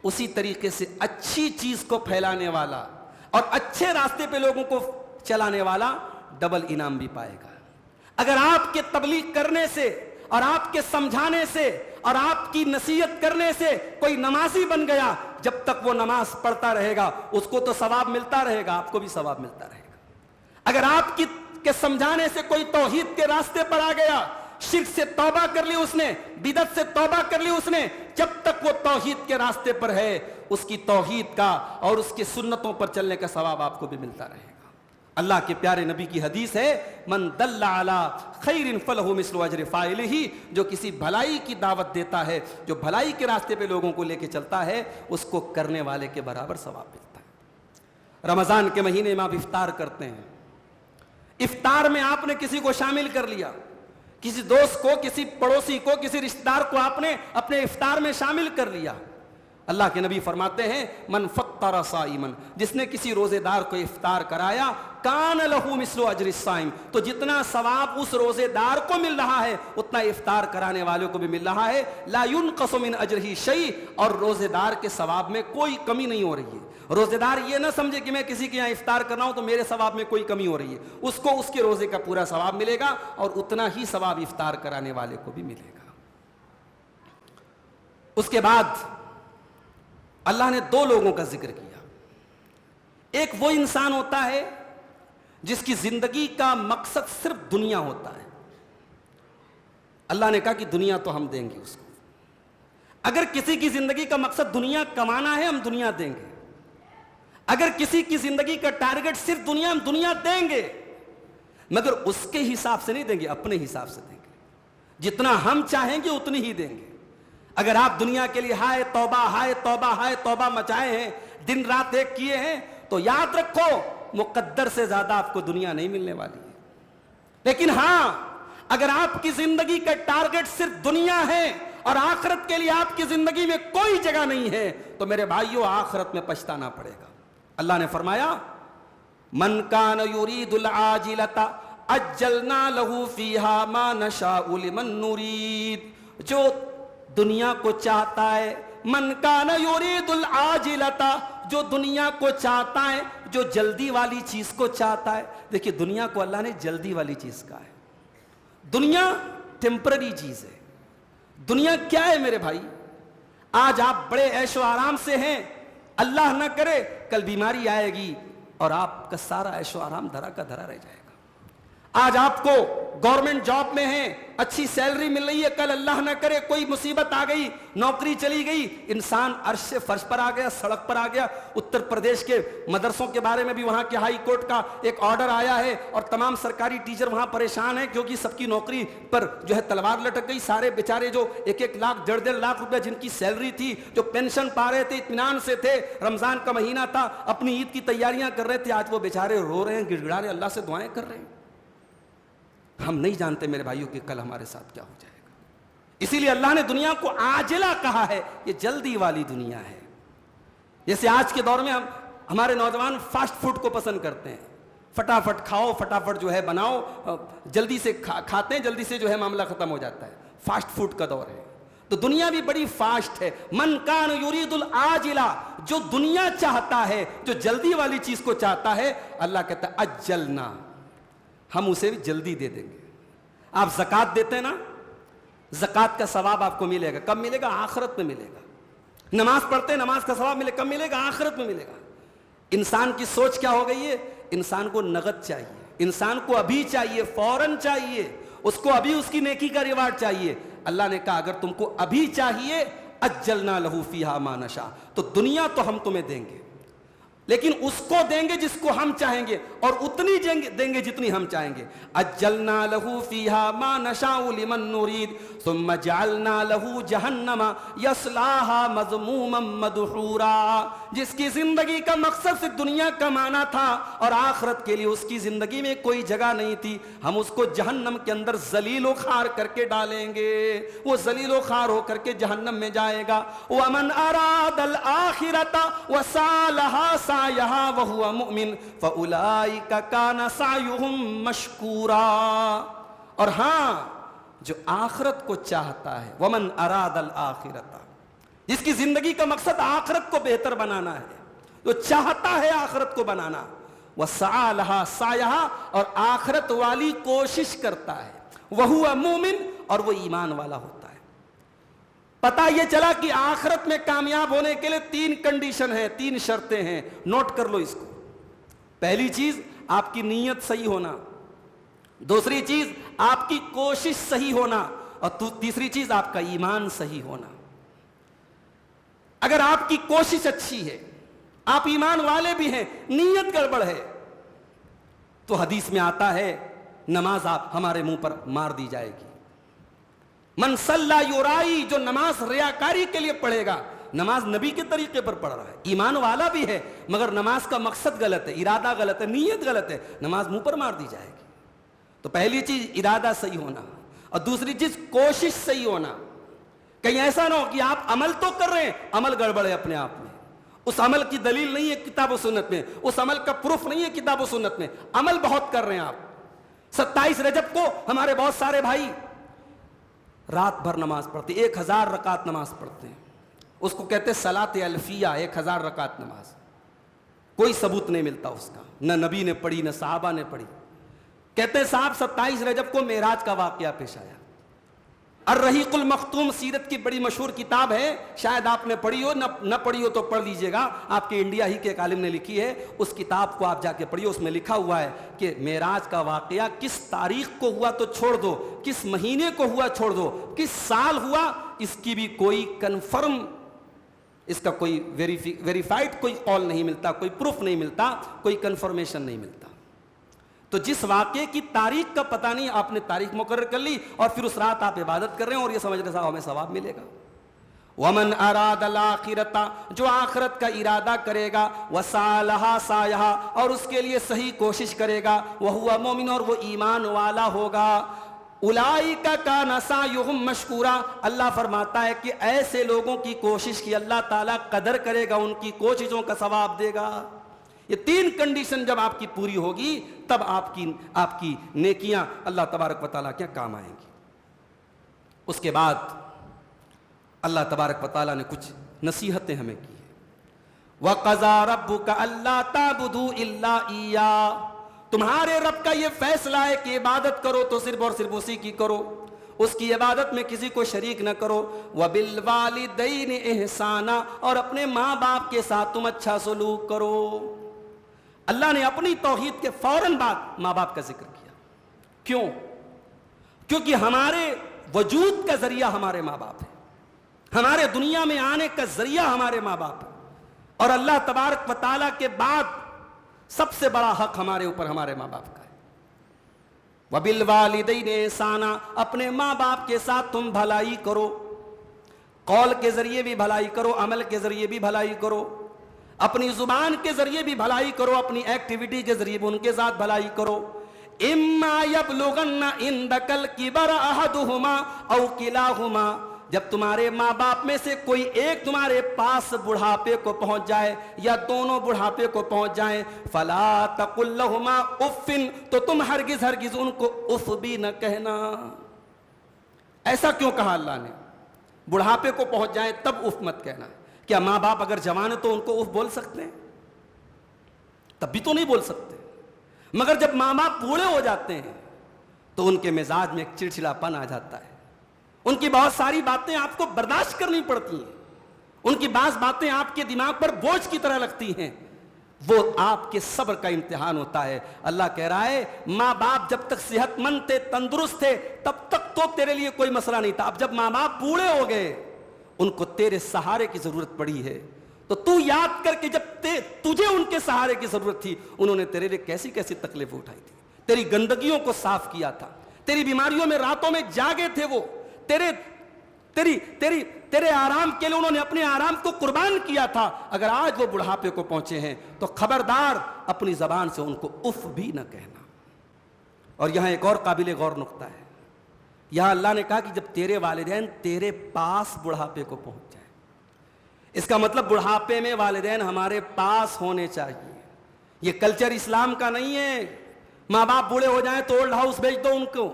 اسی طریقے سے اچھی چیز کو پھیلانے والا اور اچھے راستے پہ لوگوں کو چلانے والا ڈبل انعام بھی پائے گا۔ اگر آپ کے تبلیغ کرنے سے اور آپ کے سمجھانے سے اور آپ کی نصیحت کرنے سے کوئی نمازی بن گیا، جب تک وہ نماز پڑھتا رہے گا اس کو تو ثواب ملتا رہے گا، آپ کو بھی ثواب ملتا رہے گا۔ اگر آپ کے سمجھانے سے کوئی توحید کے راستے پر آ گیا، شرک سے توبہ کر لی اس نے، بدعت سے توبہ کر لی اس نے، جب تک وہ توحید کے راستے پر ہے اس کی توحید کا اور اس کی سنتوں پر چلنے کا ثواب آپ کو بھی ملتا رہے گا۔ اللہ کے پیارے نبی کی حدیث ہے من دل علی خیر فلہ مثل اجر فاعلہ، جو کسی بھلائی کی دعوت دیتا ہے، جو بھلائی کے راستے پہ لوگوں کو لے کے چلتا ہے، اس کو کرنے والے کے برابر ثواب ملتا ہے۔ رمضان کے مہینے میں آپ افطار کرتے ہیں، افطار میں آپ نے کسی کو شامل کر لیا، کسی دوست کو، کسی پڑوسی کو، کسی رشتہ دار کو آپ نے اپنے افطار میں شامل کر لیا۔ اللہ کے نبی فرماتے ہیں من فطر صائما، جس نے کسی روزے دار کو افطار کرایا، کان لہ مثل اجر الصائم، تو جتنا ثواب اس روزے دار کو مل رہا ہے اتنا افطار کرانے والوں کو بھی مل رہا ہے۔ لا ينقص من اجرہ شیء، اور روزے دار کے ثواب میں کوئی کمی نہیں ہو رہی ہے۔ روزے دار یہ نہ سمجھے کہ میں کسی کے یہاں افطار کر رہا ہوں تو میرے ثواب میں کوئی کمی ہو رہی ہے، اس کو اس کے روزے کا پورا ثواب ملے گا، اور اتنا ہی ثواب افطار کرانے والے کو بھی ملے گا۔ اس کے بعد اللہ نے دو لوگوں کا ذکر کیا۔ ایک وہ انسان ہوتا ہے جس کی زندگی کا مقصد صرف دنیا ہوتا ہے۔ اللہ نے کہا کہ دنیا تو ہم دیں گے اس کو۔ اگر کسی کی زندگی کا مقصد دنیا کمانا ہے، ہم دنیا دیں گے۔ اگر کسی کی زندگی کا ٹارگٹ صرف دنیا، ہم دنیا دیں گے، مگر اس کے حساب سے نہیں دیں گے، اپنے حساب سے دیں گے۔ جتنا ہم چاہیں گے اتنی ہی دیں گے۔ اگر آپ دنیا کے لیے ہائے توبہ ہائے توبہ ہائے توبہ مچائے ہیں، دن رات ایک کیے ہیں، تو یاد رکھو مقدر سے زیادہ آپ کو دنیا نہیں ملنے والی ہے۔ لیکن ہاں اگر آپ کی زندگی کا ٹارگٹ صرف دنیا ہے اور آخرت کے لیے آپ کی زندگی میں کوئی جگہ نہیں ہے، تو میرے بھائیوں آخرت میں پچھتانا پڑے گا۔ اللہ نے فرمایا من کان یرید العاجلۃ عجلنا لہ فیہا ما نشاء لمن نرید. جو دنیا کو چاہتا ہے، من کان یرید العاجلۃ، جو دنیا کو چاہتا ہے، جو جلدی والی چیز کو چاہتا ہے. دیکھیے دنیا کو اللہ نے جلدی والی چیز کہا ہے. دنیا ٹیمپرری چیز ہے. دنیا کیا ہے میرے بھائی؟ آج آپ بڑے عیش و آرام سے ہیں، اللہ نہ کرے کل بیماری آئے گی اور آپ کا سارا عیش و آرام دھرا کا دھرا رہ جائے گا. آج آپ کو گورنمنٹ جاب میں ہیں، اچھی سیلری مل رہی ہے، کل اللہ نہ کرے کوئی مصیبت آ گئی، نوکری چلی گئی، انسان عرش سے فرش پر آ گیا، سڑک پر آ گیا. اتر پردیش کے مدرسوں کے بارے میں بھی وہاں کے ہائی کورٹ کا ایک آرڈر آیا ہے اور تمام سرکاری ٹیچر وہاں پریشان ہیں کیونکہ سب کی نوکری پر جو ہے تلوار لٹک گئی. سارے بیچارے جو 1-1 لاکھ 1.5 لاکھ روپے جن کی سیلری تھی، جو پینشن پا رہے تھے، اطمینان سے تھے، رمضان کا مہینہ تھا، اپنی عید کی تیاریاں کر رہے تھے، آج وہ بیچارے رو رہے ہیں، گڑ گڑا رہے ہیں، اللہ سے دعائیں کر رہے ہیں. ہم نہیں جانتے میرے بھائیوں کہ کل ہمارے ساتھ کیا ہو جائے گا. اسی لیے اللہ نے دنیا کو عاجلہ کہا ہے، یہ جلدی والی دنیا ہے. جیسے آج کے دور میں ہمارے نوجوان فاسٹ فوڈ کو پسند کرتے ہیں، فٹافٹ کھاؤ، فٹافٹ جو ہے بناؤ، جلدی سے کھاتے ہیں، جلدی سے جو ہے معاملہ ختم ہو جاتا ہے. فاسٹ فوڈ کا دور ہے. تو دنیا بھی بڑی فاسٹ ہے. من کان یرید العاجلہ، جو دنیا چاہتا ہے، جو جلدی والی چیز کو چاہتا ہے، اللہ کہتا ہے اجلنا، ہم اسے بھی جلدی دے دیں گے. آپ زکوٰۃ دیتے ہیں نا، زکوٰۃ کا ثواب آپ کو ملے گا. کب ملے گا؟ آخرت میں ملے گا. نماز پڑھتے ہیں، نماز کا ثواب ملے، کب ملے گا؟ آخرت میں ملے گا. انسان کی سوچ کیا ہو گئی ہے؟ انسان کو نقد چاہیے، انسان کو ابھی چاہیے، فوراً چاہیے، اس کو ابھی اس کی نیکی کا ریوارڈ چاہیے. اللہ نے کہا اگر تم کو ابھی چاہیے، اجلنا لہو فیہا ما نشاء، تو دنیا تو ہم تمہیں دیں گے، لیکن اس کو دیں گے جس کو ہم چاہیں گے، اور اتنی دیں گے جتنی ہم چاہیں گے. اجلنا لہو فیہا ما نشاء لمن نرید ثم جعلنا لہو جہنم یصلاھا مذموما مدحورا. جس کی زندگی کا مقصد صرف دنیا کمانا تھا اور آخرت کے لیے اس کی زندگی میں کوئی جگہ نہیں تھی، ہم اس کو جہنم کے اندر ذلیل و خوار کر کے ڈالیں گے. وہ ذلیل و خوار ہو کر کے جہنم میں جائے گا. ومن اراد الآخرۃ وسعى لها سعیہا وہو مؤمن فاولئک کان سعیہم مشکورا. اور ہاں جو آخرت کو چاہتا ہے، ومن اراد الآخرۃ، جس کی زندگی کا مقصد آخرت کو بہتر بنانا ہے، جو چاہتا ہے آخرت کو بنانا، وسعى لها سعیہا، اور آخرت والی کوشش کرتا ہے، وہو مؤمن، اور وہ ایمان والا ہوتا ہے. پتہ یہ چلا کہ آخرت میں کامیاب ہونے کے لیے 3 کنڈیشن ہیں، 3 شرطیں ہیں. نوٹ کر لو اس کو. پہلی چیز آپ کی نیت صحیح ہونا، دوسری چیز آپ کی کوشش صحیح ہونا، اور تیسری چیز آپ کا ایمان صحیح ہونا. اگر آپ کی کوشش اچھی ہے، آپ ایمان والے بھی ہیں، نیت گڑبڑ ہے، تو حدیث میں آتا ہے نماز آپ ہمارے منہ پر مار دی جائے گی. من صلی یرائی، جو نماز ریاکاری کے لیے پڑھے گا، نماز نبی کے طریقے پر پڑھ رہا ہے، ایمان والا بھی ہے، مگر نماز کا مقصد غلط ہے، ارادہ غلط ہے، نیت غلط ہے، نماز منہ پر مار دی جائے گی. تو پہلی چیز ارادہ صحیح ہونا، اور دوسری چیز کوشش صحیح ہونا. کہیں ایسا نہ ہو کہ آپ عمل تو کر رہے ہیں، عمل گڑبڑ ہے اپنے آپ میں، اس عمل کی دلیل نہیں ہے کتاب و سنت میں، اس عمل کا پروف نہیں ہے کتاب و سنت میں، عمل بہت کر رہے ہیں آپ. 27 رجب کو ہمارے بہت سارے بھائی رات بھر نماز پڑھتے، 1000 رکعت نماز پڑھتے ہیں. اس کو کہتے صلاۃ الفیہ، 1000 رکعت نماز. کوئی ثبوت نہیں ملتا اس کا، نہ نبی نے پڑھی نہ صحابہ نے پڑھی. کہتے ہیں صاحب 27 رجب کو معراج کا واقعہ پیش آیا. الرحیق المختوم سیرت کی بڑی مشہور کتاب ہے، شاید آپ نے پڑھی ہو، نہ پڑھی ہو تو پڑھ لیجئے گا. آپ کے انڈیا ہی کے ایک عالم نے لکھی ہے، اس کتاب کو آپ جا کے پڑھیے. اس میں لکھا ہوا ہے کہ معراج کا واقعہ کس تاریخ کو ہوا تو چھوڑ دو، کس مہینے کو ہوا چھوڑ دو، کس سال ہوا، اس کی بھی کوئی کنفرم، اس کا کوئی ویریفائڈ کوئی قول نہیں ملتا، کوئی پروف نہیں ملتا، کوئی کنفرمیشن نہیں ملتا. تو جس واقعے کی تاریخ کا پتہ نہیں، آپ نے تاریخ مقرر کر لی اور پھر اس رات آپ عبادت کر رہے ہیں اور یہ سمجھ رہے صاحب ہمیں ثواب ملے گا. ومن اراد الاخرۃ، جو آخرت کا ارادہ کرے گا، وسعى لها سعیہا، اور اس کے لیے صحیح کوشش کرے گا، وہو مومن، اور وہ ایمان والا ہوگا. اولئک کان سعیہم مشکورا، اللہ فرماتا ہے کہ ایسے لوگوں کی کوشش کی اللہ تعالیٰ قدر کرے گا، ان کی کوششوں کا ثواب دے گا. یہ 3 کنڈیشن جب آپ کی پوری ہوگی تب آپ کی نیکیاں اللہ تبارک و تعالیٰ کے کام آئیں گی. اس کے بعد اللہ تبارک و تعالیٰ نے کچھ نصیحتیں ہمیں کی. وَقَضَىٰ رَبُّكَ أَلَّا تَعْبُدُوا إِلَّا إِيَّاهُ, تمہارے رب کا یہ فیصلہ ہے کہ عبادت کرو تو صرف اور صرف اسی کی کرو, اس کی عبادت میں کسی کو شریک نہ کرو. وَبِالْوَالِدَيْنِ إِحْسَانًا, اور اپنے ماں باپ کے ساتھ تم اچھا سلوک کرو. اللہ نے اپنی توحید کے فوراً بعد ماں باپ کا ذکر کیا. کیوں؟ کیونکہ ہمارے وجود کا ذریعہ ہمارے ماں باپ ہیں, ہمارے دنیا میں آنے کا ذریعہ ہمارے ماں باپ ہیں, اور اللہ تبارک و تعالیٰ کے بعد سب سے بڑا حق ہمارے اوپر ہمارے ماں باپ کا ہے. وَبِالْوَالِدَيْنِ إِحْسَانًا, اپنے ماں باپ کے ساتھ تم بھلائی کرو, قول کے ذریعے بھی بھلائی کرو, عمل کے ذریعے بھی بھلائی کرو, اپنی زبان کے ذریعے بھی بھلائی کرو, اپنی ایکٹیویٹی کے ذریعے بھی ان کے ساتھ بھلائی کرو. إِمَّا يَبْلُغَنَّ عِندَكَ الْكِبَرَ أَحَدُهُمَا أَوْ كِلَاهُمَا, جب تمہارے ماں باپ میں سے کوئی ایک تمہارے پاس بڑھاپے کو پہنچ جائے یا دونوں بڑھاپے کو پہنچ جائیں, فَلَا تَقُلْ لَهُمَا أُفٍّ, تو تم ہرگز ان کو اف بھی نہ کہنا. ایسا کیوں کہا اللہ نے؟ بڑھاپے کو پہنچ جائیں تب اف مت کہنا. کیا ماں باپ اگر جوان ہیں تو ان کو اف بول سکتے ہیں؟ تب بھی تو نہیں بول سکتے. مگر جب ماں باپ بوڑھے ہو جاتے ہیں تو ان کے مزاج میں ایک چڑچڑاپن آ جاتا ہے, ان کی بہت ساری باتیں آپ کو برداشت کرنی پڑتی ہیں, ان کی بعض باتیں آپ کے دماغ پر بوجھ کی طرح لگتی ہیں, وہ آپ کے صبر کا امتحان ہوتا ہے. اللہ کہہ رہا ہے ماں باپ جب تک صحت مند تھے, تندرست تھے, تب تک تو تیرے لیے کوئی مسئلہ نہیں تھا. اب جب ماں باپ بوڑھے ہو گئے, ان کو تیرے سہارے کی ضرورت پڑی ہے, تو یاد کر کے جب تجھے ان کے سہارے کی ضرورت تھی, انہوں نے تیرے لیے کیسی کیسی تکلیفیں اٹھائی تھی, تیری گندگیوں کو صاف کیا تھا, تیری بیماریوں میں راتوں میں جاگے تھے, وہ تیرے آرام کے لیے انہوں نے اپنے آرام کو قربان کیا تھا. اگر آج وہ بڑھاپے کو پہنچے ہیں تو خبردار اپنی زبان سے ان کو اف بھی نہ کہنا. اور یہاں ایک اور قابل غور نقطہ ہے. یہاں اللہ نے کہا کہ جب تیرے والدین تیرے پاس بڑھاپے کو پہنچ جائے, اس کا مطلب بڑھاپے میں والدین ہمارے پاس ہونے چاہیے. یہ کلچر اسلام کا نہیں ہے. ماں باپ بوڑھے ہو جائیں تو اولڈ ہاؤس بھیج دو ان کو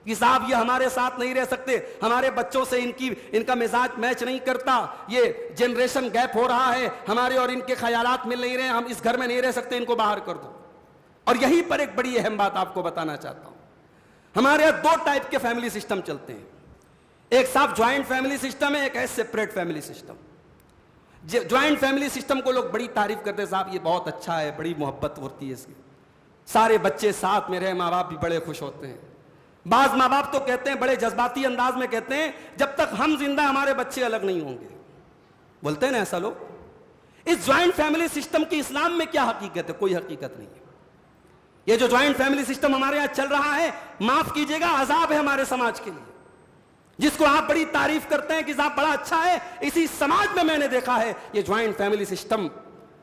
کہ صاحب یہ ہمارے ساتھ نہیں رہ سکتے, ہمارے بچوں سے ان کا مزاج میچ نہیں کرتا, یہ جنریشن گیپ ہو رہا ہے, ہمارے اور ان کے خیالات مل نہیں رہے, ہم اس گھر میں نہیں رہ سکتے, ان کو باہر کر دو. اور یہیں پر ایک بڑی اہم بات آپ کو بتانا چاہتا ہوں. ہمارے یہاں 2 ٹائپ کے فیملی سسٹم چلتے ہیں. ایک صاحب جوائنٹ فیملی سسٹم ہے, ایک ہے separate family system. Joint family system کو لوگ بڑی تعریف کرتے ہیں, صاحب یہ بہت اچھا ہے, بڑی محبت ہوتی ہے اس کی, سارے بچے ساتھ میں رہے, ماں باپ بھی بڑے خوش ہوتے ہیں. بعض ماں باپ تو کہتے ہیں بڑے جذباتی انداز میں کہتے ہیں جب تک ہم زندہ ہمارے بچے الگ نہیں ہوں گے. بولتے ہیں نا ایسا لوگ. اس جوائنٹ فیملی سسٹم کی اسلام میں کیا حقیقت ہے؟ کوئی حقیقت نہیں ہے. یہ جو جوائنٹ فیملی سسٹم ہمارے یہاں چل رہا ہے, معاف کیجئے گا, عذاب ہے ہمارے سماج کے لیے. جس کو آپ بڑی تعریف کرتے ہیں کہ صاحب بڑا اچھا ہے, اسی سماج میں میں نے دیکھا ہے یہ جوائنٹ فیملی سسٹم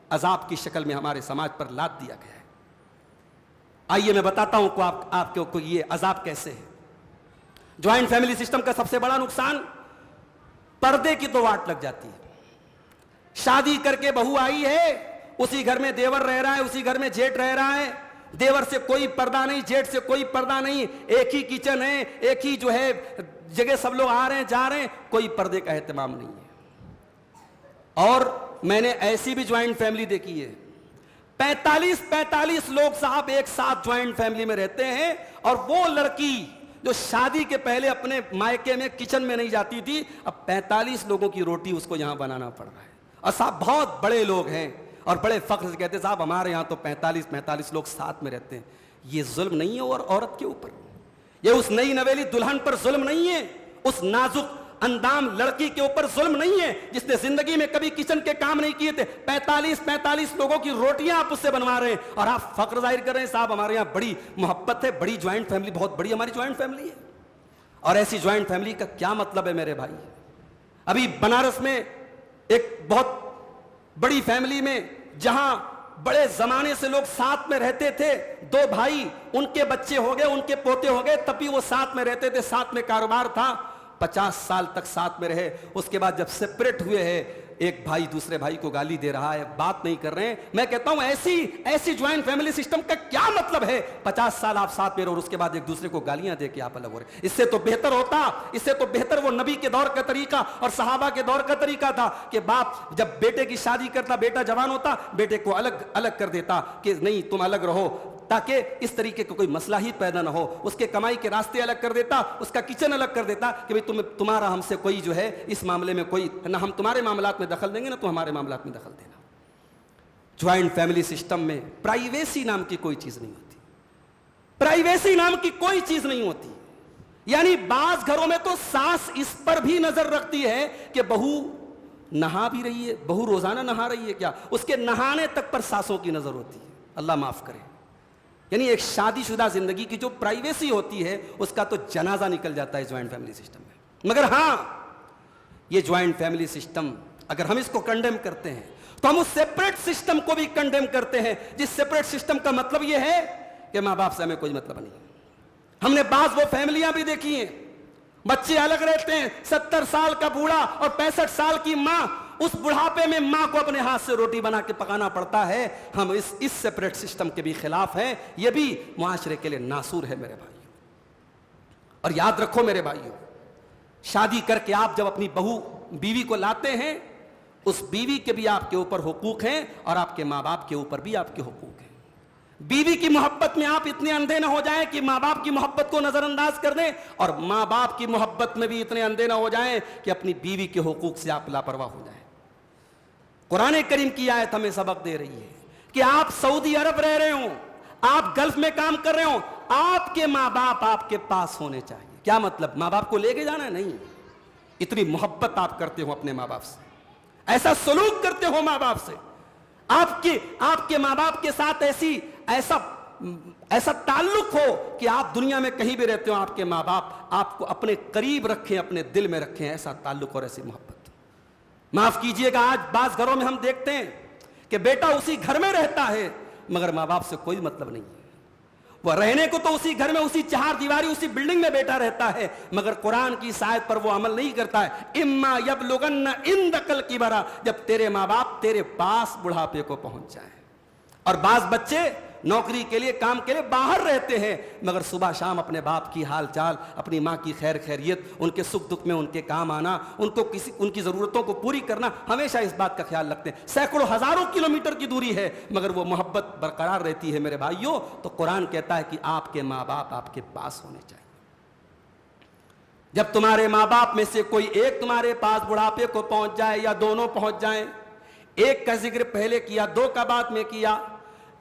عذاب کی شکل میں ہمارے سماج پر لاد دیا گیا ہے. آئیے میں بتاتا ہوں آپ کو یہ عذاب کیسے ہے. جوائنٹ فیملی سسٹم کا سب سے بڑا نقصان, پردے کی تو واٹ لگ جاتی ہے. شادی کر کے بہو آئی ہے, اسی گھر میں دیور رہ رہا ہے, اسی گھر میں جیٹ رہ رہا ہے, دیور سے کوئی پردہ نہیں, جیٹ سے کوئی پردہ نہیں, ایک ہی کچن ہے, ایک ہی جو ہے جگہ سب لوگ آ رہے ہیں جا رہے ہیں, کوئی پردے کا اہتمام نہیں ہے. اور میں نے ایسی بھی جوائنٹ فیملی دیکھی ہے, 45 لوگ صاحب ایک ساتھ جوائنٹ فیملی میں رہتے ہیں, اور وہ لڑکی جو شادی کے پہلے اپنے مائکے میں کچن میں نہیں جاتی تھی, اب 45 لوگوں کی روٹی اس کو یہاں بنانا پڑ رہا ہے. اور صاحب بہت بڑے لوگ ہیں اور بڑے فخر سے کہتے ہیں صاحب ہمارے یہاں تو 45 لوگ ساتھ میں رہتے ہیں. یہ ظلم نہیں ہے اور عورت کے اوپر, یہ اس نئی نویلی دلہن پر ظلم نہیں ہے, اس نازک اندام لڑکی کے اوپر ظلم نہیں ہے جس نے زندگی میں کبھی کچن کے کام نہیں کیے تھے. 45 لوگوں کی روٹیاں آپ اس سے بنوا رہے ہیں اور آپ فخر ظاہر کر رہے ہیں صاحب ہمارے یہاں بڑی محبت ہے, بڑی جوائنٹ فیملی, بہت بڑی ہماری جوائنٹ فیملی ہے. اور ایسی جوائنٹ فیملی کا کیا مطلب ہے میرے بھائی؟ ابھی بنارس میں ایک بہت بڑی فیملی میں جہاں بڑے زمانے سے لوگ ساتھ میں رہتے تھے, 2 بھائی, ان کے بچے ہو گئے, ان کے پوتے ہو گئے, تب بھی وہ ساتھ میں رہتے تھے, ساتھ میں کاروبار تھا, 50 سال تک ساتھ میں رہے. اس کے بعد جب سپریٹ ہوئے ہیں, ایک بھائی دوسرے بھائی کو گالی دے رہا ہے, بات نہیں کر رہے ہیں. میں کہتا ہوں ایسی جوائنٹ فیملی سسٹم کا کیا مطلب ہے؟ 50 سال آپ ساتھ میں رہو اور اس کے بعد ایک دوسرے کو گالیاں دے کے آپ الگ ہو رہے. اس سے تو بہتر ہوتا, اس سے تو بہتر وہ نبی کے دور کا طریقہ اور صحابہ کے دور کا طریقہ تھا کہ باپ جب بیٹے کی شادی کرتا, بیٹا جوان ہوتا, بیٹے کو الگ کر دیتا کہ نہیں تم الگ رہو, تاکہ اس طریقے کا کوئی مسئلہ ہی پیدا نہ ہو. اس کے کمائی کے راستے الگ کر دیتا, اس کا کچن الگ کر دیتا کہ بھئی تمہارا ہم سے کوئی جو ہے اس معاملے میں کوئی نہ, ہم تمہارے معاملات میں دخل دیں گے نہ تو ہمارے معاملات میں دخل دینا. جوائنٹ فیملی سسٹم میں پرائیویسی نام کی کوئی چیز نہیں ہوتی, پرائیویسی نام کی کوئی چیز نہیں ہوتی. یعنی بعض گھروں میں تو ساس اس پر بھی نظر رکھتی ہے کہ بہو نہا بھی رہی ہے, بہو روزانہ نہا رہی ہے کیا, اس کے نہانے تک پر ساسوں کی نظر ہوتی ہے. اللہ معاف کرے. یعنی ایک شادی شدہ زندگی کی جو پرائیویسی ہوتی ہے اس کا تو جنازہ نکل جاتا ہے جوائنٹ فیملی سسٹم میں. مگر ہاں, یہ جوائنٹ فیملی سسٹم اگر ہم اس کو کنڈیم کرتے ہیں تو ہم اس سیپریٹ سسٹم کو بھی کنڈیم کرتے ہیں, جس سیپریٹ سسٹم کا مطلب یہ ہے کہ ماں باپ سے ہمیں کوئی مطلب نہیں. ہم نے بعض وہ فیملیاں بھی دیکھی ہیں, بچے الگ رہتے ہیں, 70 سال کا بوڑھا اور 65 سال کی ماں, اس بڑھاپے میں ماں کو اپنے ہاتھ سے روٹی بنا کے پکانا پڑتا ہے. ہم اس سیپریٹ سسٹم کے بھی خلاف ہیں. یہ بھی معاشرے کے لیے ناسور ہے میرے بھائیوں. اور یاد رکھو میرے بھائیوں, شادی کر کے آپ جب اپنی بہو بیوی کو لاتے ہیں, اس بیوی کے بھی آپ کے اوپر حقوق ہیں اور آپ کے ماں باپ کے اوپر بھی آپ کے حقوق ہیں. بیوی کی محبت میں آپ اتنے اندھے نہ ہو جائیں کہ ماں باپ کی محبت کو نظر انداز کر دیں, اور ماں باپ کی محبت میں بھی اتنے اندھے نہ ہو جائیں کہ اپنی بیوی کے حقوق سے آپ لاپرواہ ہو جائیں. قرآن کریم کی آیت ہمیں سبق دے رہی ہے کہ آپ سعودی عرب رہ رہے ہوں, آپ گلف میں کام کر رہے ہوں, آپ کے ماں باپ آپ کے پاس ہونے چاہیے. کیا مطلب, ماں باپ کو لے کے جانا ہے؟ نہیں. اتنی محبت آپ کرتے ہو اپنے ماں باپ سے, ایسا سلوک کرتے ہو ماں باپ سے, آپ کے ماں باپ کے ساتھ ایسا تعلق ہو کہ آپ دنیا میں کہیں بھی رہتے ہو, آپ کے ماں باپ آپ کو اپنے قریب رکھیں, اپنے دل میں رکھیں. ایسا تعلق اور ایسی محبت. معاف کیجئے گا, آج بعض گھروں میں ہم دیکھتے ہیں کہ بیٹا اسی گھر میں رہتا ہے مگر ماں باپ سے کوئی مطلب نہیں ہے. وہ رہنے کو تو اسی گھر میں, اسی چہار دیواری, اسی بلڈنگ میں بیٹا رہتا ہے, مگر قرآن کی آیت پر وہ عمل نہیں کرتا ہے. اما یبلغن عندک الکبر, جب تیرے ماں باپ تیرے پاس بڑھاپے کو پہنچ جائیں. اور بعض بچے نوکری کے لیے, کام کے لیے باہر رہتے ہیں مگر صبح شام اپنے باپ کی حال چال, اپنی ماں کی خیر خیریت, ان کے سکھ دکھ میں ان کے کام آنا, ان کی ضرورتوں کو پوری کرنا, ہمیشہ اس بات کا خیال رکھتے ہیں. سینکڑوں ہزاروں کلومیٹر کی دوری ہے مگر وہ محبت برقرار رہتی ہے میرے بھائیوں. تو قرآن کہتا ہے کہ آپ کے ماں باپ آپ کے پاس ہونے چاہیے. جب تمہارے ماں باپ میں سے کوئی ایک تمہارے پاس بڑھاپے کو پہنچ جائے یا دونوں پہنچ جائیں, ایک کا ذکر پہلے کیا, دو کا بعد میں کیا,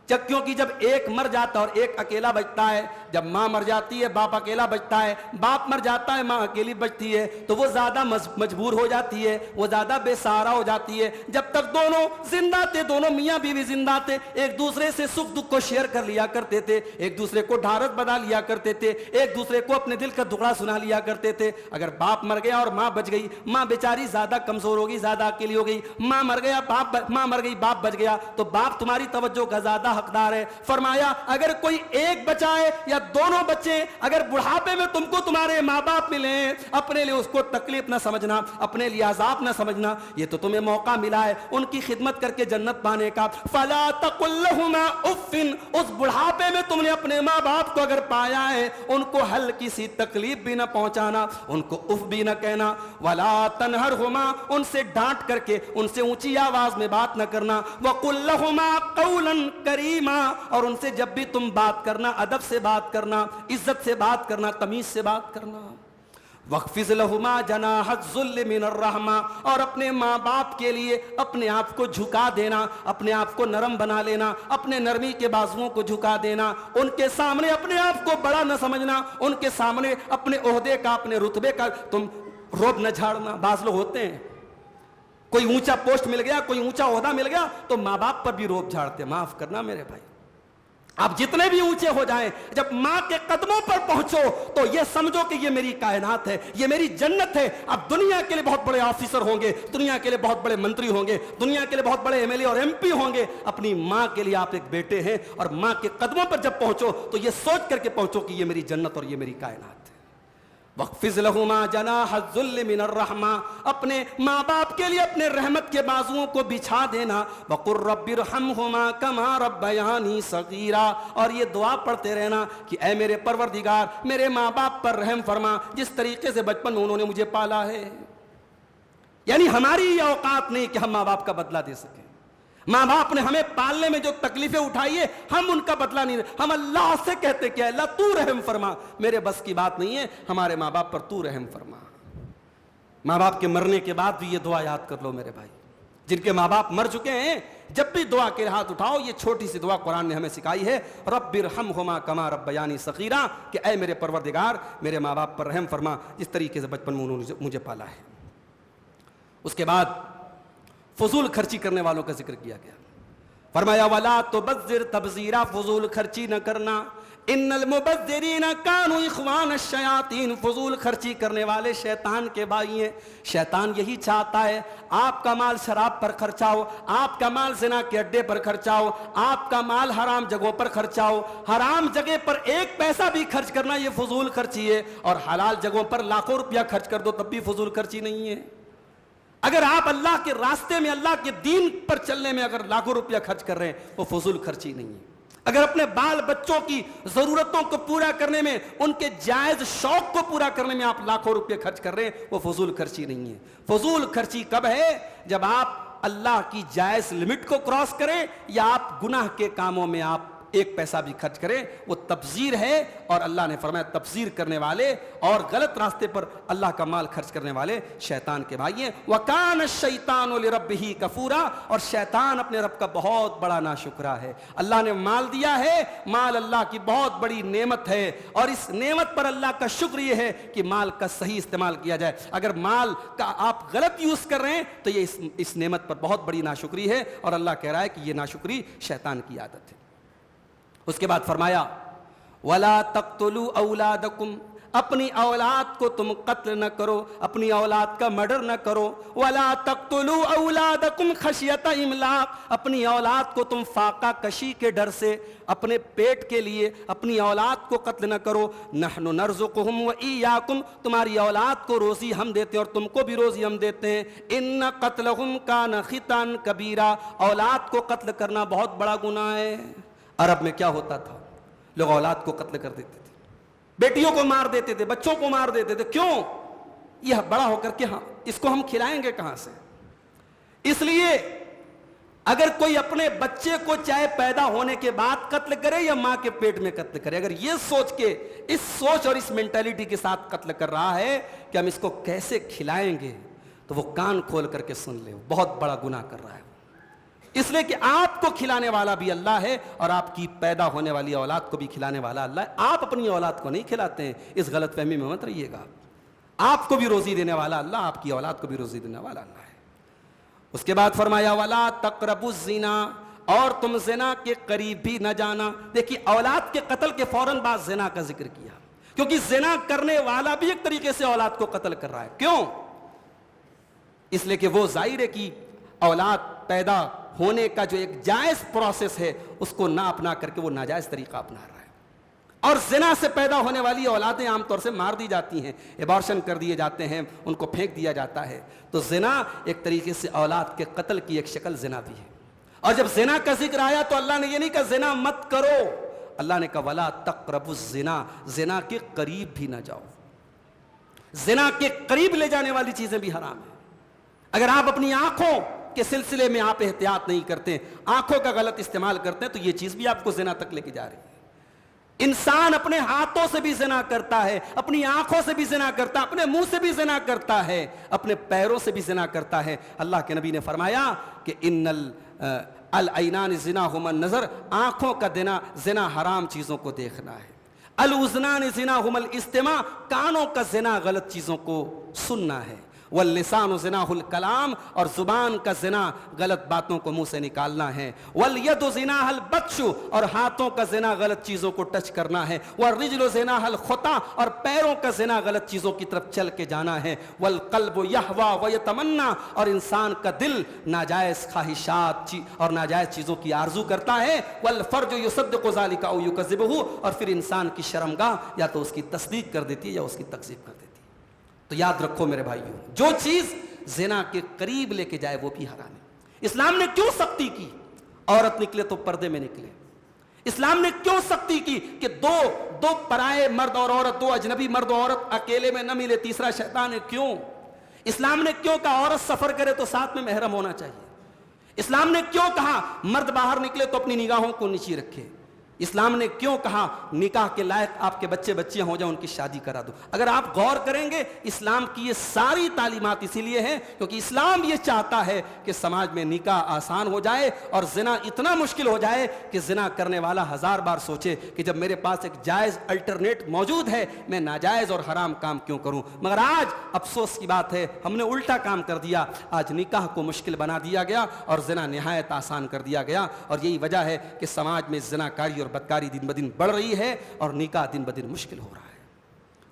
کیونکہ جب ایک مر جاتا اور ایک اکیلا بچتا ہے, جب ماں مر جاتی ہے باپ اکیلا بچتا ہے, باپ مر جاتا ہے ماں اکیلی بچتی ہے, تو وہ زیادہ مجبور ہو جاتی ہے, وہ زیادہ بے سہارا ہو جاتی ہے. جب تک دونوں زندہ تھے, دونوں میاں بیوی زندہ تھے, ایک دوسرے سے سکھ دکھ کو شیئر کر لیا کرتے تھے, ایک دوسرے کو ڈھارس بنا لیا کرتے تھے, ایک دوسرے کو اپنے دل کا دکڑا سنا لیا کرتے تھے. اگر باپ مر گیا اور ماں بچ گئی, ماں بیچاری زیادہ کمزور ہوگی, زیادہ اکیلی ہو گئی, ماں مر گئی باپ بچ گیا, تو باپ تمہاری توجہ کا زیادہ حقدار ہے. فرمایا اگر کوئی ایک بچائے یا دونوں بچے, اگر بڑھاپے میں تم کو تمہارے ماں باپ ملیں, اپنے لیے اس کو تکلیف نہ سمجھنا, اپنے لیے عذاب نہ سمجھنا, یہ تو تمہیں موقع ملا ہے ان کی خدمت کر کے جنت پانے کا. فلا تقل لهما اف, اس بڑھاپے میں تم نے اپنے ماں باپ کو اگر پایا ہے, ان کو ہلکی سی تکلیف بھی نہ پہنچانا, ان کو اف بھی نہ کہنا. ولا تنہرهما, ان سے ڈانٹ کر کے ان سے اونچی آواز میں بات نہ کرنا. وقل لهما قولا کریما, اور ان سے جب بھی تم بات کرنا ادب سے بات کرنا, عزت سے بات کرنا, تمیز سے بات کرنا. وَخْفِضْ لَهُمَا جَنَاحَ الذُّلِّ مِنَ الرَّحْمَةِ, اور اپنے ماں باپ کے لیے اپنے آپ کو جھکا دینا, اپنے آپ کو نرم بنا لینا, اپنے نرمی کے بازوؤں کو جھکا دینا. ان کے سامنے اپنے آپ کو بڑا نہ سمجھنا, ان کے سامنے اپنے عہدے کا, اپنے رتبے کا تم روب نہ جھاڑنا. بعض لوگ ہوتے ہیں, کوئی اونچا پوسٹ مل گیا, کوئی اونچا عہدہ مل گیا تو ماں باپ پر بھی روب جھاڑتے. معاف کرنا میرے بھائی, آپ جتنے بھی اونچے ہو جائیں, جب ماں کے قدموں پر پہنچو تو یہ سمجھو کہ یہ میری کائنات ہے, یہ میری جنت ہے. اب دنیا کے لیے بہت بڑے آفیسر ہوں گے, دنیا کے لیے بہت بڑے منتری ہوں گے, دنیا کے لیے بہت بڑے ایم ایل اے اور ایم پی ہوں گے, اپنی ماں کے لیے آپ ایک بیٹے ہیں, اور ماں کے قدموں پر جب پہنچو تو یہ سوچ کر کے پہنچو کہ یہ میری جنت اور یہ میری کائنات ہے. وَاخْفِضْ لَهُمَا جَنَاحَ الذُّلِّ مِنَ الرَّحْمَةِ، اپنے ماں باپ کے لیے اپنے رحمت کے بازوؤں کو بچھا دینا. وَقُلْ رَبِّ ارْحَمْهُمَا كَمَا رَبَّيَانِي صَغِيرًا، اور یہ دعا پڑھتے رہنا کہ اے میرے پروردگار میرے ماں باپ پر رحم فرما جس طریقے سے بچپن میں انہوں نے مجھے پالا ہے. یعنی ہماری یہ اوقات نہیں کہ ہم ماں باپ کا بدلہ دے سکیں. ماں باپ نے ہمیں پالنے میں جو تکلیفیں اٹھائی ہے ہم ان کا بدلہ نہیں دے. ہم اللہ سے کہتے کہ اللہ تو رحم فرما، میرے بس کی بات نہیں ہے، ہمارے ماں باپ پر تو رحم فرما. ماں باپ کے مرنے کے بعد بھی یہ دعا یاد کر لو میرے بھائی. جن کے ماں باپ مر چکے ہیں جب بھی دعا کے ہاتھ اٹھاؤ یہ چھوٹی سی دعا قرآن نے ہمیں سکھائی ہے، رب ارحمہما کما ربیانی صغیرا، کہ اے میرے پروردگار میرے ماں باپ پر رحم فرما جس طریقے سے بچپن میں انہوں نے مجھے پالا ہے. اس کے بعد فضول خرچی کرنے والوں کا ذکر کیا گیا. فرمایا وَلَا تُبَذِّرْ تَبْذِيرًا، فضول خرچی نہ کرنا. ان المبذرین کانوا اخوان الشیاطین، فضول خرچی کرنے والے شیطان کے بھائی ہیں. شیطان یہی چاہتا ہے آپ کا مال شراب پر خرچا ہو، آپ کا مال زنا کے اڈے پر خرچا ہو، آپ کا مال حرام جگہوں پر خرچا ہو. حرام جگہ پر ایک پیسہ بھی خرچ کرنا یہ فضول خرچی ہے، اور حلال جگہوں پر لاکھوں روپیہ خرچ کر دو تب بھی فضول خرچی نہیں ہے. اگر آپ اللہ کے راستے میں اللہ کے دین پر چلنے میں اگر لاکھوں روپیہ خرچ کر رہے ہیں وہ فضول خرچی نہیں ہے. اگر اپنے بال بچوں کی ضرورتوں کو پورا کرنے میں ان کے جائز شوق کو پورا کرنے میں آپ لاکھوں روپے خرچ کر رہے ہیں وہ فضول خرچی نہیں ہے. فضول خرچی کب ہے؟ جب آپ اللہ کی جائز لمٹ کو کراس کریں یا آپ گناہ کے کاموں میں آپ ایک پیسہ بھی خرچ کریں، وہ تبذیر ہے. اور اللہ نے فرمایا تبذیر کرنے والے اور غلط راستے پر اللہ کا مال خرچ کرنے والے شیطان کے بھائی ہیں. وَكَانَ الشَّيْطَانُ لِرَبِّهِ كَفُورًا، اور شیطان اپنے رب کا بہت بڑا ناشکرا ہے. اللہ نے مال دیا ہے، مال اللہ کی بہت بڑی نعمت ہے، اور اس نعمت پر اللہ کا شکر یہ ہے کہ مال کا صحیح استعمال کیا جائے. اگر مال کا آپ غلط یوز کر رہے ہیں تو یہ اس نعمت پر بہت بڑی ناشکری ہے، اور اللہ کہہ رہا ہے کہ یہ ناشکری شیطان کی عادت ہے. اس کے بعد فرمایا وَلَا تَقْتُلُوا أَوْلَادَكُمْ، اپنی اولاد کو تم قتل نہ کرو، اپنی اولاد کا مرڈر نہ کرو. وَلَا تَقْتُلُوا أَوْلَادَكُمْ خَشْيَةَ إِمْلَاقٍ، اپنی اولاد کو تم فاقہ کشی کے ڈر سے اپنے پیٹ کے لیے اپنی اولاد کو قتل نہ کرو. نَحْنُ نَرْزُقُهُمْ وَإِيَّاكُمْ، تمہاری اولاد کو روزی ہم دیتے ہیں اور تم کو بھی روزی ہم دیتے ہیں. إِنَّ قَتْلَهُمْ كَانَ خِطْئًا كَبِيرًا، اولاد کو قتل کرنا بہت بڑا گناہ ہے. عرب میں کیا ہوتا تھا؟ لوگ اولاد کو قتل کر دیتے تھے، بیٹیوں کو مار دیتے تھے، بچوں کو مار دیتے تھے. کیوں؟ یہ بڑا ہو کر کے ہاں اس کو ہم کھلائیں گے کہاں سے؟ اس لیے اگر کوئی اپنے بچے کو چاہے پیدا ہونے کے بعد قتل کرے یا ماں کے پیٹ میں قتل کرے، اگر یہ سوچ کے اس سوچ اور اس مینٹیلٹی کے ساتھ قتل کر رہا ہے کہ ہم اس کو کیسے کھلائیں گے، تو وہ کان کھول کر کے سن لے، بہت بڑا گناہ کر رہا ہے. اس لیے کہ آپ کو کھلانے والا بھی اللہ ہے اور آپ کی پیدا ہونے والی اولاد کو بھی کھلانے والا اللہ ہے. آپ اپنی اولاد کو نہیں کھلاتے ہیں، اس غلط فہمی میں مت رہیے گا. آپ کو بھی روزی دینے والا اللہ، آپ کی اولاد کو بھی روزی دینے والا اللہ ہے. اس کے بعد فرمایا وَلَا تَقْرَبُوا الزِّنَا، اور تم زنا کے قریب بھی نہ جانا. دیکھیے اولاد کے قتل کے فوراً بعد زنا کا ذکر کیا، کیونکہ زنا کرنے والا بھی ایک طریقے سے اولاد کو قتل کر رہا ہے. کیوں؟ اس لیے کہ وہ ظاہر ہے کہ اولاد پیدا ہونے کا جو ایک جائز پروسیس ہے اس کو نہ اپنا کر کے وہ ناجائز طریقہ اپنا رہا ہے. اور زنا سے پیدا ہونے والی اولادیں عام طور سے مار دی جاتی ہیں، ایبارشن کر دیے جاتے ہیں، ان کو پھینک دیا جاتا ہے. تو زنا ایک طریقے سے اولاد کے قتل کی ایک شکل زنا بھی ہے. اور جب زنا کا ذکر آیا تو اللہ نے یہ نہیں کہا زنا مت کرو، اللہ نے کہا وَلَا تَقْرَبُوا الزِّنَا، زنا کے قریب بھی نہ جاؤ. زنا کے قریب لے جانے والی چیزیں بھی حرام ہیں. اگر آپ اپنی آنکھوں کے سلسلے میں آپ احتیاط نہیں کرتے، آنکھوں کا غلط استعمال کرتے ہیں، تو یہ چیز بھی آپ کو زنا تک لے کے جا رہی ہے. انسان اپنے ہاتھوں سے بھی زنا کرتا ہے، اپنی آنکھوں سے بھی زنا کرتا ہے، اپنے منہ سے بھی زنا کرتا ہے، اپنے پیروں سے بھی زنا کرتا ہے. اللہ کے نبی نے فرمایا کہ ان العینان زناہما النظر، آنکھوں کا زنا حرام چیزوں کو دیکھنا ہے. الاذنان زناہما الاستماع، کانوں کا زنا غلط چیزوں کو سننا ہے. واللسان زناہ الکلام، اور زبان کا زنا غلط باتوں کو منہ سے نکالنا ہے. والید زناہ البطش، اور ہاتھوں کا زنا غلط چیزوں کو ٹچ کرنا ہے. والرجل زناہ الخطا، اور پیروں کا زنا غلط چیزوں کی طرف چل کے جانا ہے. والقلب یہوا ویتمنا، اور انسان کا دل ناجائز خواہشات اور ناجائز چیزوں کی آرزو کرتا ہے. والفرج یصدق ذلک او یکذبہ، اور پھر انسان کی شرمگاہ یا تو اس کی تصدیق کر دیتی ہے یا اس کی تکذیب کر دیتی ہے. تو یاد رکھو میرے بھائیوں، جو چیز زنا کے قریب لے کے جائے وہ بھی حرام ہے۔ اسلام نے کیوں سختی کی؟ عورت نکلے تو پردے میں نکلے۔ اسلام نے کیوں سختی کی کہ دو پرائے مرد اور عورت، دو اجنبی مرد اور عورت اکیلے میں نہ ملے، تیسرا شیطان ہے؟ کیوں؟ اسلام نے کیوں کہا عورت سفر کرے تو ساتھ میں محرم ہونا چاہیے؟ اسلام نے کیوں کہا مرد باہر نکلے تو اپنی نگاہوں کو نیچی رکھے؟ اسلام نے کیوں کہا نکاح کے لائق آپ کے بچے بچیاں ہو جائیں ان کی شادی کرا دو؟ اگر آپ غور کریں گے اسلام کی یہ ساری تعلیمات اسی لیے ہیں کیونکہ اسلام یہ چاہتا ہے کہ سماج میں نکاح آسان ہو جائے اور زنا اتنا مشکل ہو جائے کہ زنا کرنے والا ہزار بار سوچے کہ جب میرے پاس ایک جائز الٹرنیٹ موجود ہے میں ناجائز اور حرام کام کیوں کروں۔ مگر آج افسوس کی بات ہے ہم نے الٹا کام کر دیا، آج نکاح کو مشکل بنا دیا گیا اور زنا نہایت آسان کر دیا گیا، اور یہی وجہ ہے کہ سماج میں زنا کاری اور بدکاری دن بدن بڑھ رہی ہے اور نکاح دن بدن مشکل ہو رہا ہے۔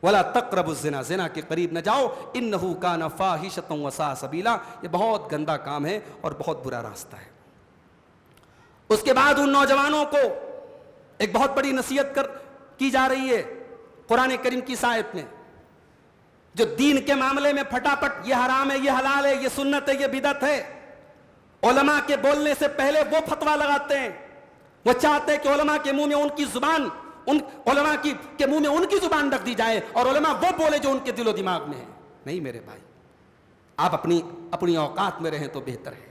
وَلَا تَقْرَبُوا الزِّنَا، زنا کے قریب نہ جاؤ، إِنَّهُ كَانَ فَاحِشَةً وَسَاءَ سَبِيلًا، یہ بہت گندا کام ہے اور بہت برا راستہ ہے۔ اس کے بعد ان نوجوانوں کو ایک بہت بڑی نصیحت کی جا رہی ہے قرآن کریم کی آیت میں، جو دین کے معاملے میں پھٹاپٹ یہ حرام ہے، یہ حلال ہے، یہ سنت ہے، یہ بدعت ہے، علماء کے بولنے سے پہلے وہ فتویٰ لگاتے ہیں، وہ چاہتے ہیں کہ علماء کے منہ میں ان کی زبان علماء کے منہ میں ان کی زبان رکھ دی جائے اور علماء وہ بولے جو ان کے دل و دماغ میں ہے۔ نہیں میرے بھائی، آپ اپنی اوقات میں رہیں تو بہتر ہے،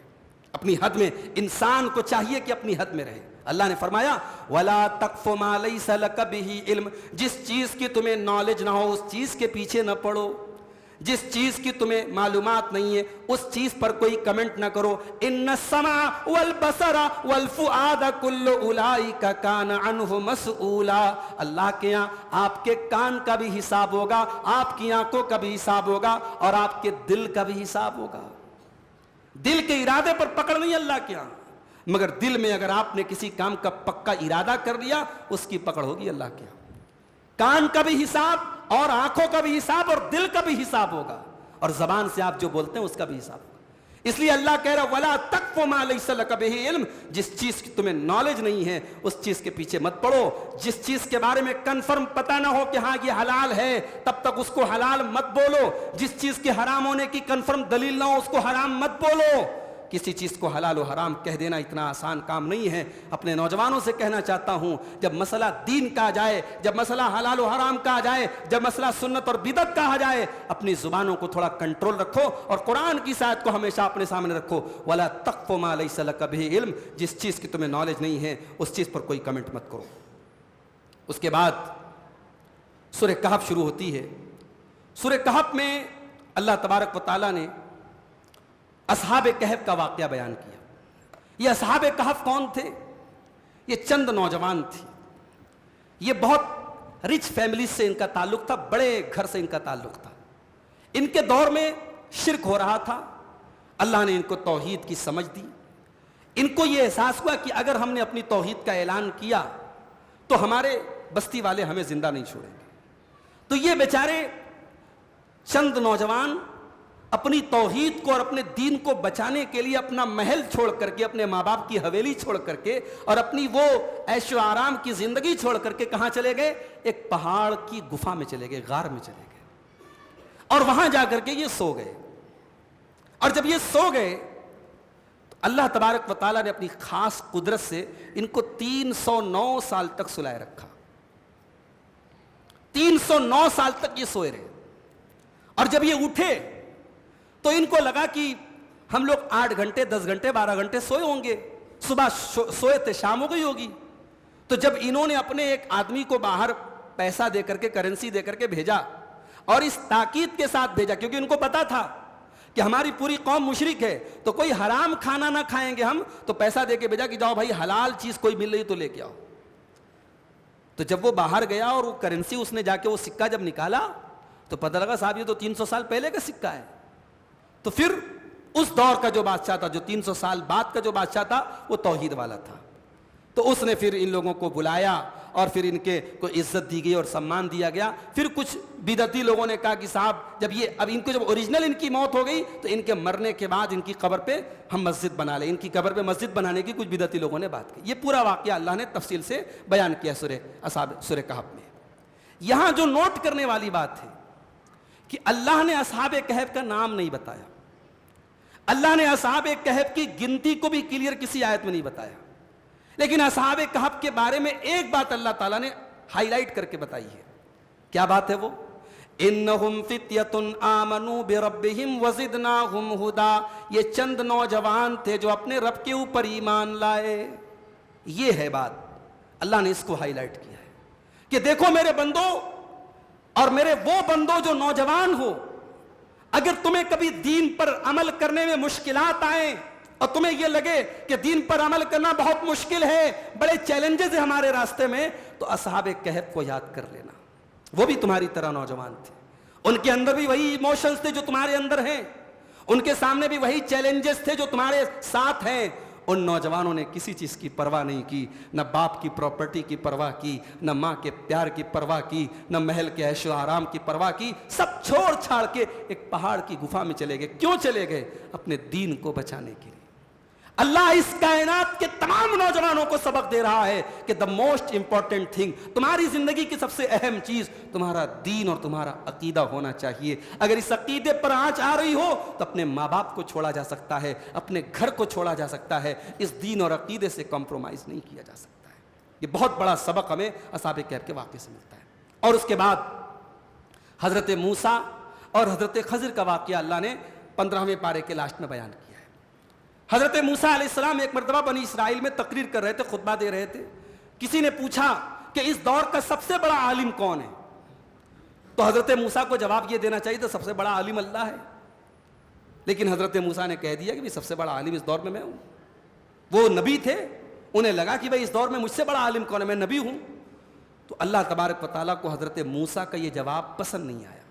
اپنی حد میں۔ انسان کو چاہیے کہ اپنی حد میں رہے۔ اللہ نے فرمایا وَلَا تَقْفُ مَا لَيْسَ لَكَ بِهِ علم، جس چیز کی تمہیں نالج نہ ہو اس چیز کے پیچھے نہ پڑو، جس چیز کی تمہیں معلومات نہیں ہے اس چیز پر کوئی کمنٹ نہ کرو۔ ان السمع والبصر والفؤاد کل اولئک کان عنہ مسئولا، اللہ کے یہاں آپ کے کان کا بھی حساب ہوگا، آپ کی آنکھوں کا بھی حساب ہوگا اور آپ کے دل کا بھی حساب ہوگا۔ دل کے ارادے پر پکڑ نہیں اللہ کے یہاں، مگر دل میں اگر آپ نے کسی کام کا پکا ارادہ کر لیا اس کی پکڑ ہوگی اللہ کے یہاں۔ کان کا بھی حساب اور آنکھوں کا بھی حساب اور دل کا بھی حساب ہوگا، اور زبان سے آپ جو بولتے ہیں اس کا بھی حساب ہوگا۔ اس لیے اللہ کہہ رہا وَلَا تَقْفُ مَا لَيْسَ لَكَ بِهِ علم، جس چیز کی تمہیں نالج نہیں ہے اس چیز کے پیچھے مت پڑو۔ جس چیز کے بارے میں کنفرم پتہ نہ ہو کہ ہاں یہ حلال ہے تب تک اس کو حلال مت بولو، جس چیز کے حرام ہونے کی کنفرم دلیل نہ ہو اس کو حرام مت بولو۔ کسی چیز کو حلال و حرام کہہ دینا اتنا آسان کام نہیں ہے۔ اپنے نوجوانوں سے کہنا چاہتا ہوں جب مسئلہ دین کہا جائے، جب مسئلہ حلال و حرام کہا جائے، جب مسئلہ سنت اور بدعت کہا جائے، اپنی زبانوں کو تھوڑا کنٹرول رکھو اور قرآن کی آیت کو ہمیشہ اپنے سامنے رکھو۔ وَلَا تَقْفُ مَا لَيْسَ لَكَ بِهِ علم، جس چیز کی تمہیں نالج نہیں ہے اس چیز پر کوئی کمنٹ مت کرو۔ اس کے بعد سورہ کہف شروع ہوتی ہے۔ سورہ کہف میں اللہ تبارک و تعالیٰ نے اصحاب کہف کا واقعہ بیان کیا۔ یہ اصحاب کہف کون تھے؟ یہ چند نوجوان تھے، یہ بہت رچ فیملی سے ان کا تعلق تھا، بڑے گھر سے ان کا تعلق تھا۔ ان کے دور میں شرک ہو رہا تھا، اللہ نے ان کو توحید کی سمجھ دی۔ ان کو یہ احساس ہوا کہ اگر ہم نے اپنی توحید کا اعلان کیا تو ہمارے بستی والے ہمیں زندہ نہیں چھوڑیں گے۔ تو یہ بیچارے چند نوجوان اپنی توحید کو اور اپنے دین کو بچانے کے لیے اپنا محل چھوڑ کر کے، اپنے ماں باپ کی حویلی چھوڑ کر کے اور اپنی وہ عیش و آرام کی زندگی چھوڑ کر کے کہاں چلے گئے؟ ایک پہاڑ کی گفا میں چلے گئے، غار میں چلے گئے، اور وہاں جا کر کے یہ سو گئے۔ اور جب یہ سو گئے تو اللہ تبارک و تعالیٰ نے اپنی خاص قدرت سے ان کو 309 سال تک سلائے رکھا۔ 309 سال تک یہ سوئے رہے، اور جب یہ اٹھے تو ان کو لگا کہ ہم لوگ 8 گھنٹے 10 گھنٹے 12 گھنٹے سوئے ہوں گے، صبح سوئے تھے شام ہو گئی ہوگی۔ تو جب انہوں نے اپنے ایک آدمی کو باہر پیسہ دے کر کے، کرنسی دے کر کے بھیجا، اور اس تاکید کے ساتھ بھیجا کیونکہ ان کو پتا تھا کہ ہماری پوری قوم مشرک ہے تو کوئی حرام کھانا نہ کھائیں گے ہم، تو پیسہ دے کے بھیجا کہ جاؤ بھائی حلال چیز کوئی مل رہی تو لے کے آؤ۔ تو جب وہ باہر گیا اور وہ کرنسی اس نے جا کے وہ سکہ جب نکالا تو پتہ لگا صاحب یہ تو 300 سال پہلے کا سکہ ہے۔ تو پھر اس دور کا جو بادشاہ تھا، جو 300 سال بعد کا جو بادشاہ تھا، وہ توحید والا تھا، تو اس نے پھر ان لوگوں کو بلایا اور پھر ان کے کو عزت دی گئی اور سمان دیا گیا۔ پھر کچھ بدعتی لوگوں نے کہا کہ صاحب اب ان کو جب اوریجنل ان کی موت ہو گئی تو ان کے مرنے کے بعد ان کی قبر پہ ہم مسجد بنا لیں، ان کی قبر پہ مسجد بنانے کی کچھ بدعتی لوگوں نے بات کی۔ یہ پورا واقعہ اللہ نے تفصیل سے بیان کیا سورہ کہف میں۔ یہاں جو نوٹ کرنے والی بات ہے کہ اللہ نے اصحاب کہف کا نام نہیں بتایا, اللہ نے اصحاب کہف کی گنتی کو بھی کلیئر کسی آیت میں نہیں بتایا, لیکن اصحاب کہف کے بارے میں ایک بات اللہ تعالیٰ نے ہائی لائٹ کر کے بتائی ہے. کیا بات ہے وہ؟ انہم فتیۃ آمنوا بربہم وزدناہم ھدا, یہ چند نوجوان تھے جو اپنے رب کے اوپر ایمان لائے. یہ ہے بات, اللہ نے اس کو ہائی لائٹ کیا ہے کہ دیکھو میرے بندو اور میرے وہ بندو جو نوجوان ہو, اگر تمہیں کبھی دین پر عمل کرنے میں مشکلات آئیں اور تمہیں یہ لگے کہ دین پر عمل کرنا بہت مشکل ہے, بڑے چیلنجز ہیں ہمارے راستے میں, تو اصحاب کہف کو یاد کر لینا. وہ بھی تمہاری طرح نوجوان تھے, ان کے اندر بھی وہی ایموشنز تھے جو تمہارے اندر ہیں, ان کے سامنے بھی وہی چیلنجز تھے جو تمہارے ساتھ ہیں. ان نوجوانوں نے کسی چیز کی پرواہ نہیں کی, نہ باپ کی پراپرٹی کی پرواہ کی, نہ ماں کے پیار کی پرواہ کی, نہ محل کے عیش و آرام کی پرواہ کی. سب چھوڑ چھاڑ کے ایک پہاڑ کی گفا میں چلے گئے. کیوں چلے گئے؟ اپنے دین کو بچانے کے لیے. اللہ اس کائنات کے تمام نوجوانوں کو سبق دے رہا ہے کہ the most important thing, تمہاری زندگی کی سب سے اہم چیز تمہارا دین اور تمہارا عقیدہ ہونا چاہیے. اگر اس عقیدے پر آنچ آ رہی ہو تو اپنے ماں باپ کو چھوڑا جا سکتا ہے, اپنے گھر کو چھوڑا جا سکتا ہے, اس دین اور عقیدے سے کمپرومائز نہیں کیا جا سکتا ہے. یہ بہت بڑا سبق ہمیں اصحاب کہف کے واقعے سے ملتا ہے. اور اس کے بعد حضرت موسیٰ اور حضرت خضر کا واقعہ اللہ نے 15ویں پارے کے لاسٹ میں بیان کیا. حضرت موسیٰ علیہ السلام ایک مرتبہ بنی اسرائیل میں تقریر کر رہے تھے, خطبہ دے رہے تھے. کسی نے پوچھا کہ اس دور کا سب سے بڑا عالم کون ہے؟ تو حضرت موسیٰ کو جواب یہ دینا چاہیے تھا سب سے بڑا عالم اللہ ہے, لیکن حضرت موسیٰ نے کہہ دیا کہ سب سے بڑا عالم اس دور میں ہوں. وہ نبی تھے, انہیں لگا کہ بھائی اس دور میں مجھ سے بڑا عالم کون ہے, میں نبی ہوں. تو اللہ تبارک و تعالیٰ کو حضرت موسیٰ کا یہ جواب پسند نہیں آیا.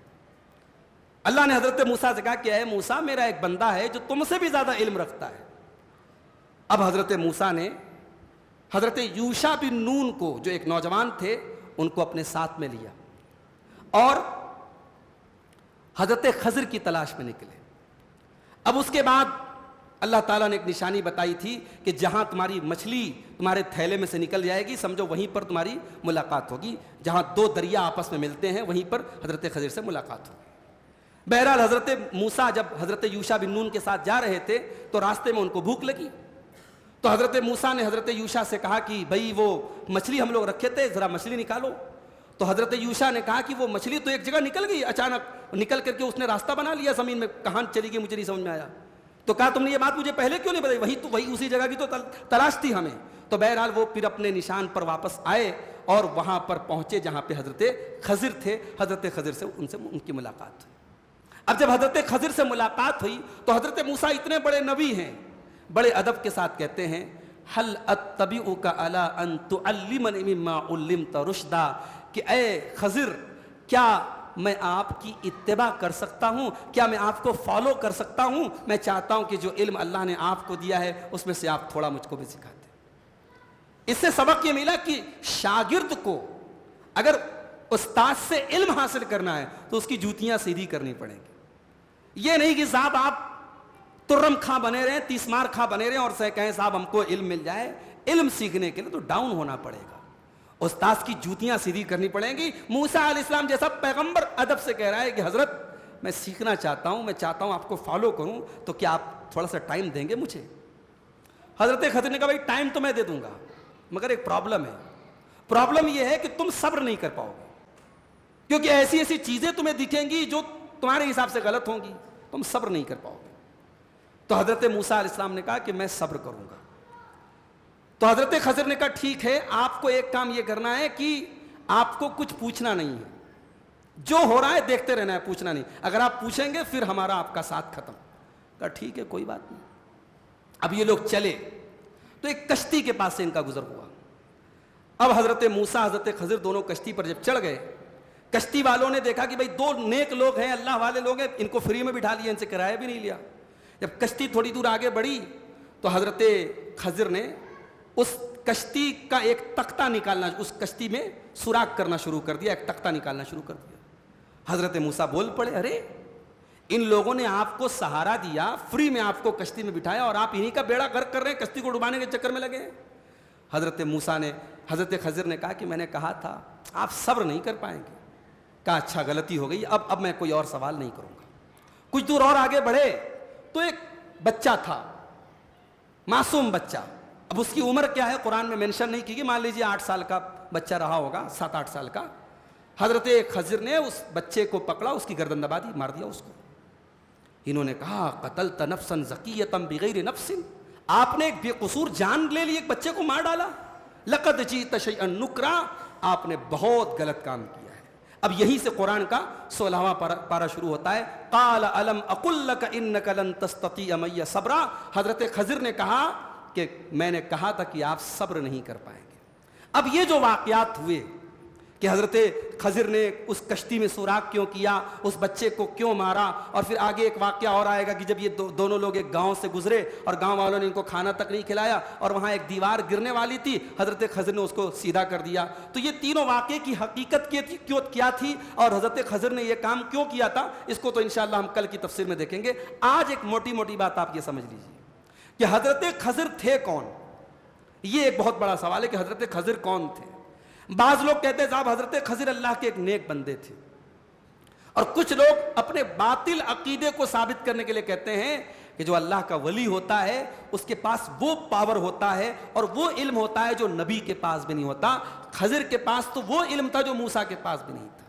اللہ نے حضرت موسیٰ سے کہا کہ اے موسیٰ, میرا ایک بندہ ہے جو تم سے بھی زیادہ علم رکھتا ہے. اب حضرت موسیٰ نے حضرت یوشع بن نون کو, جو ایک نوجوان تھے, ان کو اپنے ساتھ میں لیا اور حضرت خضر کی تلاش میں نکلے. اب اس کے بعد اللہ تعالیٰ نے ایک نشانی بتائی تھی کہ جہاں تمہاری مچھلی تمہارے تھیلے میں سے نکل جائے گی, سمجھو وہیں پر تمہاری ملاقات ہوگی. جہاں دو دریا آپس میں ملتے ہیں وہیں پر حضرت خضر سے ملاقات ہوگی. بہرحال حضرت موسیٰ جب حضرت یوشع بن نون کے ساتھ جا رہے تھے تو راستے میں ان کو بھوک لگی. تو حضرت موسیٰ نے حضرت یوشع سے کہا کہ بھائی وہ مچھلی ہم لوگ رکھے تھے, ذرا مچھلی نکالو. تو حضرت یوشع نے کہا کہ وہ مچھلی تو ایک جگہ نکل گئی, اچانک نکل کر کے اس نے راستہ بنا لیا زمین میں, کہاں چلی گئی مجھے نہیں سمجھ میں آیا. تو کہا تم نے یہ بات مجھے پہلے کیوں نہیں بتائی, وہی اسی جگہ کی تو تلاش تھی ہمیں. تو بہرحال وہ پھر اپنے نشان پر واپس آئے اور وہاں پر پہنچے جہاں پہ حضرت خضر تھے. حضرت خضر سے ان کی ملاقات ہوئی. اب جب حضرت خضر سے ملاقات ہوئی تو حضرت موسیٰ اتنے بڑے نبی ہیں, بڑے ادب کے ساتھ کہتے ہیں حل اتبعک علی ان تعلمنی مما علمت رشدا, کہ اے خضر کیا میں آپ کی اتباع کر سکتا ہوں, کیا میں آپ کو فالو کر سکتا ہوں؟ میں چاہتا ہوں کہ جو علم اللہ نے آپ کو دیا ہے اس میں سے آپ تھوڑا مجھ کو بھی سکھا دیں. اس سے سبق یہ ملا کہ شاگرد کو اگر استاد سے علم حاصل کرنا ہے تو اس کی جوتیاں سیدھی کرنی پڑیں گی. یہ نہیں کہ صاحب آپ ترم خاں بنے رہے, تیسمار خاں بنے رہے اور سے کہیں صاحب ہم کو علم مل جائے. علم سیکھنے کے لیے تو ڈاؤن ہونا پڑے گا, استاذ کی جوتیاں سیدھی کرنی پڑیں گی. موسیٰ علیہ السلام جیسا پیغمبر ادب سے کہہ رہا ہے کہ حضرت میں سیکھنا چاہتا ہوں, میں چاہتا ہوں آپ کو فالو کروں, تو کیا آپ تھوڑا سا ٹائم دیں گے مجھے؟ حضرت خضر نے کہا بھائی ٹائم تو میں دے دوں گا, مگر ایک پرابلم ہے. پرابلم یہ ہے کہ تم صبر نہیں کر پاؤ گے, کیونکہ ایسی ایسی چیزیں تمہیں دکھیں گی جو تمہارے حساب سے غلط ہوں گی, تم صبر نہیں کر پاؤ گے. تو حضرت موسیٰ علیہ السلام نے کہا کہ میں صبر کروں گا. تو حضرت خضر نے کہا ٹھیک ہے, آپ کو ایک کام یہ کرنا ہے کہ آپ کو کچھ پوچھنا نہیں ہے, جو ہو رہا ہے دیکھتے رہنا ہے, پوچھنا نہیں. اگر آپ پوچھیں گے پھر ہمارا آپ کا ساتھ ختم. کہا ٹھیک ہے کوئی بات نہیں. اب یہ لوگ چلے تو ایک کشتی کے پاس سے ان کا گزر ہوا. اب حضرت موسیٰ حضرت خضر دونوں کشتی پر جب چڑھ گئے, کشتی والوں نے دیکھا کہ بھائی دو نیک لوگ ہیں, اللہ والے لوگ ہیں, ان کو فری میں بٹھا لیا, ان سے کرایہ بھی نہیں لیا. جب کشتی تھوڑی دور آگے بڑھی تو حضرت خضر نے اس کشتی کا ایک تختہ نکالنا, اس کشتی میں سوراخ کرنا شروع کر دیا, ایک تختہ نکالنا شروع کر دیا. حضرت موسیٰ بول پڑے ارے ان لوگوں نے آپ کو سہارا دیا, فری میں آپ کو کشتی میں بٹھایا اور آپ انہی کا بیڑا غرق کر رہے ہیں, کشتی کو ڈبانے کے چکر میں لگے ہیں. حضرت موسیٰ نے حضرت خضر نے کہا کہ میں نے کہا تھا آپ صبر نہیں کر پائیں گے, کہا اچھا غلطی ہو گئی, اب میں کوئی اور سوال نہیں کروں گا. کچھ دور اور آگے بڑھے تو ایک بچہ تھا, معصوم بچہ. اب اس کی عمر کیا ہے قرآن میں مینشن نہیں کی گئی, مان لیجیے 8 سال کا بچہ رہا ہوگا, 7-8 سال کا. حضرت خضر نے اس بچے کو پکڑا, اس کی گردن دبا دی, مار دیا اس کو. انہوں نے کہا قتلت نفسا زکیۃ بغیر نفس, آپ نے ایک بے قصور جان لے لی, ایک بچے کو مار ڈالا. لقد جئت شیئا نکرا, آپ نے بہت غلط کام کیا ہے. اب یہیں سے قرآن کا 16واں پارہ شروع ہوتا ہے. قال الم اقل لک انک لن تستطیع معی صبرا, حضرت خضر نے کہا کہ میں نے کہا تھا کہ آپ صبر نہیں کر پائیں گے. اب یہ جو واقعات ہوئے کہ حضرت خضر نے اس کشتی میں سوراخ کیوں کیا, اس بچے کو کیوں مارا, اور پھر آگے ایک واقعہ اور آئے گا کہ جب یہ دونوں لوگ ایک گاؤں سے گزرے اور گاؤں والوں نے ان کو کھانا تک نہیں کھلایا اور وہاں ایک دیوار گرنے والی تھی, حضرت خضر نے اس کو سیدھا کر دیا. تو یہ تینوں واقعے کی حقیقت کیا تھی اور حضرت خضر نے یہ کام کیوں کیا تھا, اس کو تو انشاءاللہ ہم کل کی تفسیر میں دیکھیں گے. آج ایک موٹی موٹی بات آپ یہ سمجھ لیجیے کہ حضرت خضر تھے کون. یہ ایک بہت بڑا سوال ہے کہ حضرت خضر کون تھے. بعض لوگ کہتے ہیں صاحب حضرت خضر اللہ کے ایک نیک بندے تھے, اور کچھ لوگ اپنے باطل عقیدے کو ثابت کرنے کے لیے کہتے ہیں کہ جو اللہ کا ولی ہوتا ہے اس کے پاس وہ پاور ہوتا ہے اور وہ علم ہوتا ہے جو نبی کے پاس بھی نہیں ہوتا. خضر کے پاس تو وہ علم تھا جو موسیٰ کے پاس بھی نہیں تھا.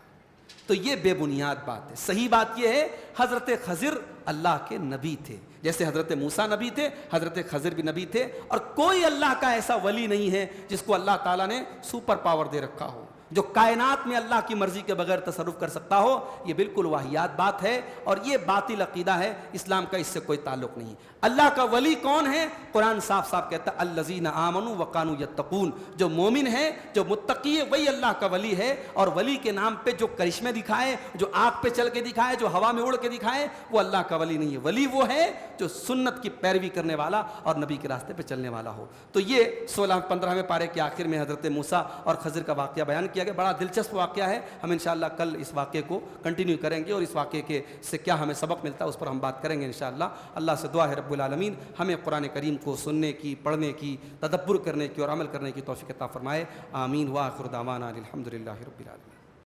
تو یہ بے بنیاد بات ہے. صحیح بات یہ ہے حضرت خضر اللہ کے نبی تھے, جیسے حضرت موسیٰ نبی تھے, حضرت خضر بھی نبی تھے. اور کوئی اللہ کا ایسا ولی نہیں ہے جس کو اللہ تعالیٰ نے سپر پاور دے رکھا ہو, جو کائنات میں اللہ کی مرضی کے بغیر تصرف کر سکتا ہو. یہ بالکل واہیات بات ہے اور یہ باطل عقیدہ ہے, اسلام کا اس سے کوئی تعلق نہیں. اللہ کا ولی کون ہے؟ قرآن صاف صاف کہتا ہے الذین آمنوا وکانوا یتقون, جو مومن ہے, جو متقی ہے, وہی اللہ کا ولی ہے. اور ولی کے نام پہ جو کرشمے دکھائے, جو آگ پہ چل کے دکھائے, جو ہوا میں اڑ کے دکھائے, وہ اللہ کا ولی نہیں ہے. ولی وہ ہے جو سنت کی پیروی کرنے والا اور نبی کے راستے پہ چلنے والا ہو. تو یہ 16-15ویں پارے کے آخر میں حضرت موسیٰ اور خضر کا واقعہ بیان کیا گیا. بڑا دلچسپ واقعہ ہے. ہم انشاءاللہ کل اس واقعے کو کنٹینیو کریں گے اور اس واقعے کے سے کیا ہمیں سبق ملتا ہے اس پر ہم بات کریں گے انشاءاللہ. اللہ سے دعا ہے رب العالمین ہمیں قرآن کریم کو سننے کی, پڑھنے کی, تدبر کرنے کی اور عمل کرنے کی توفیق عطا فرمائے. آمین. وآخر دعوانا الحمدللہ رب العالمین.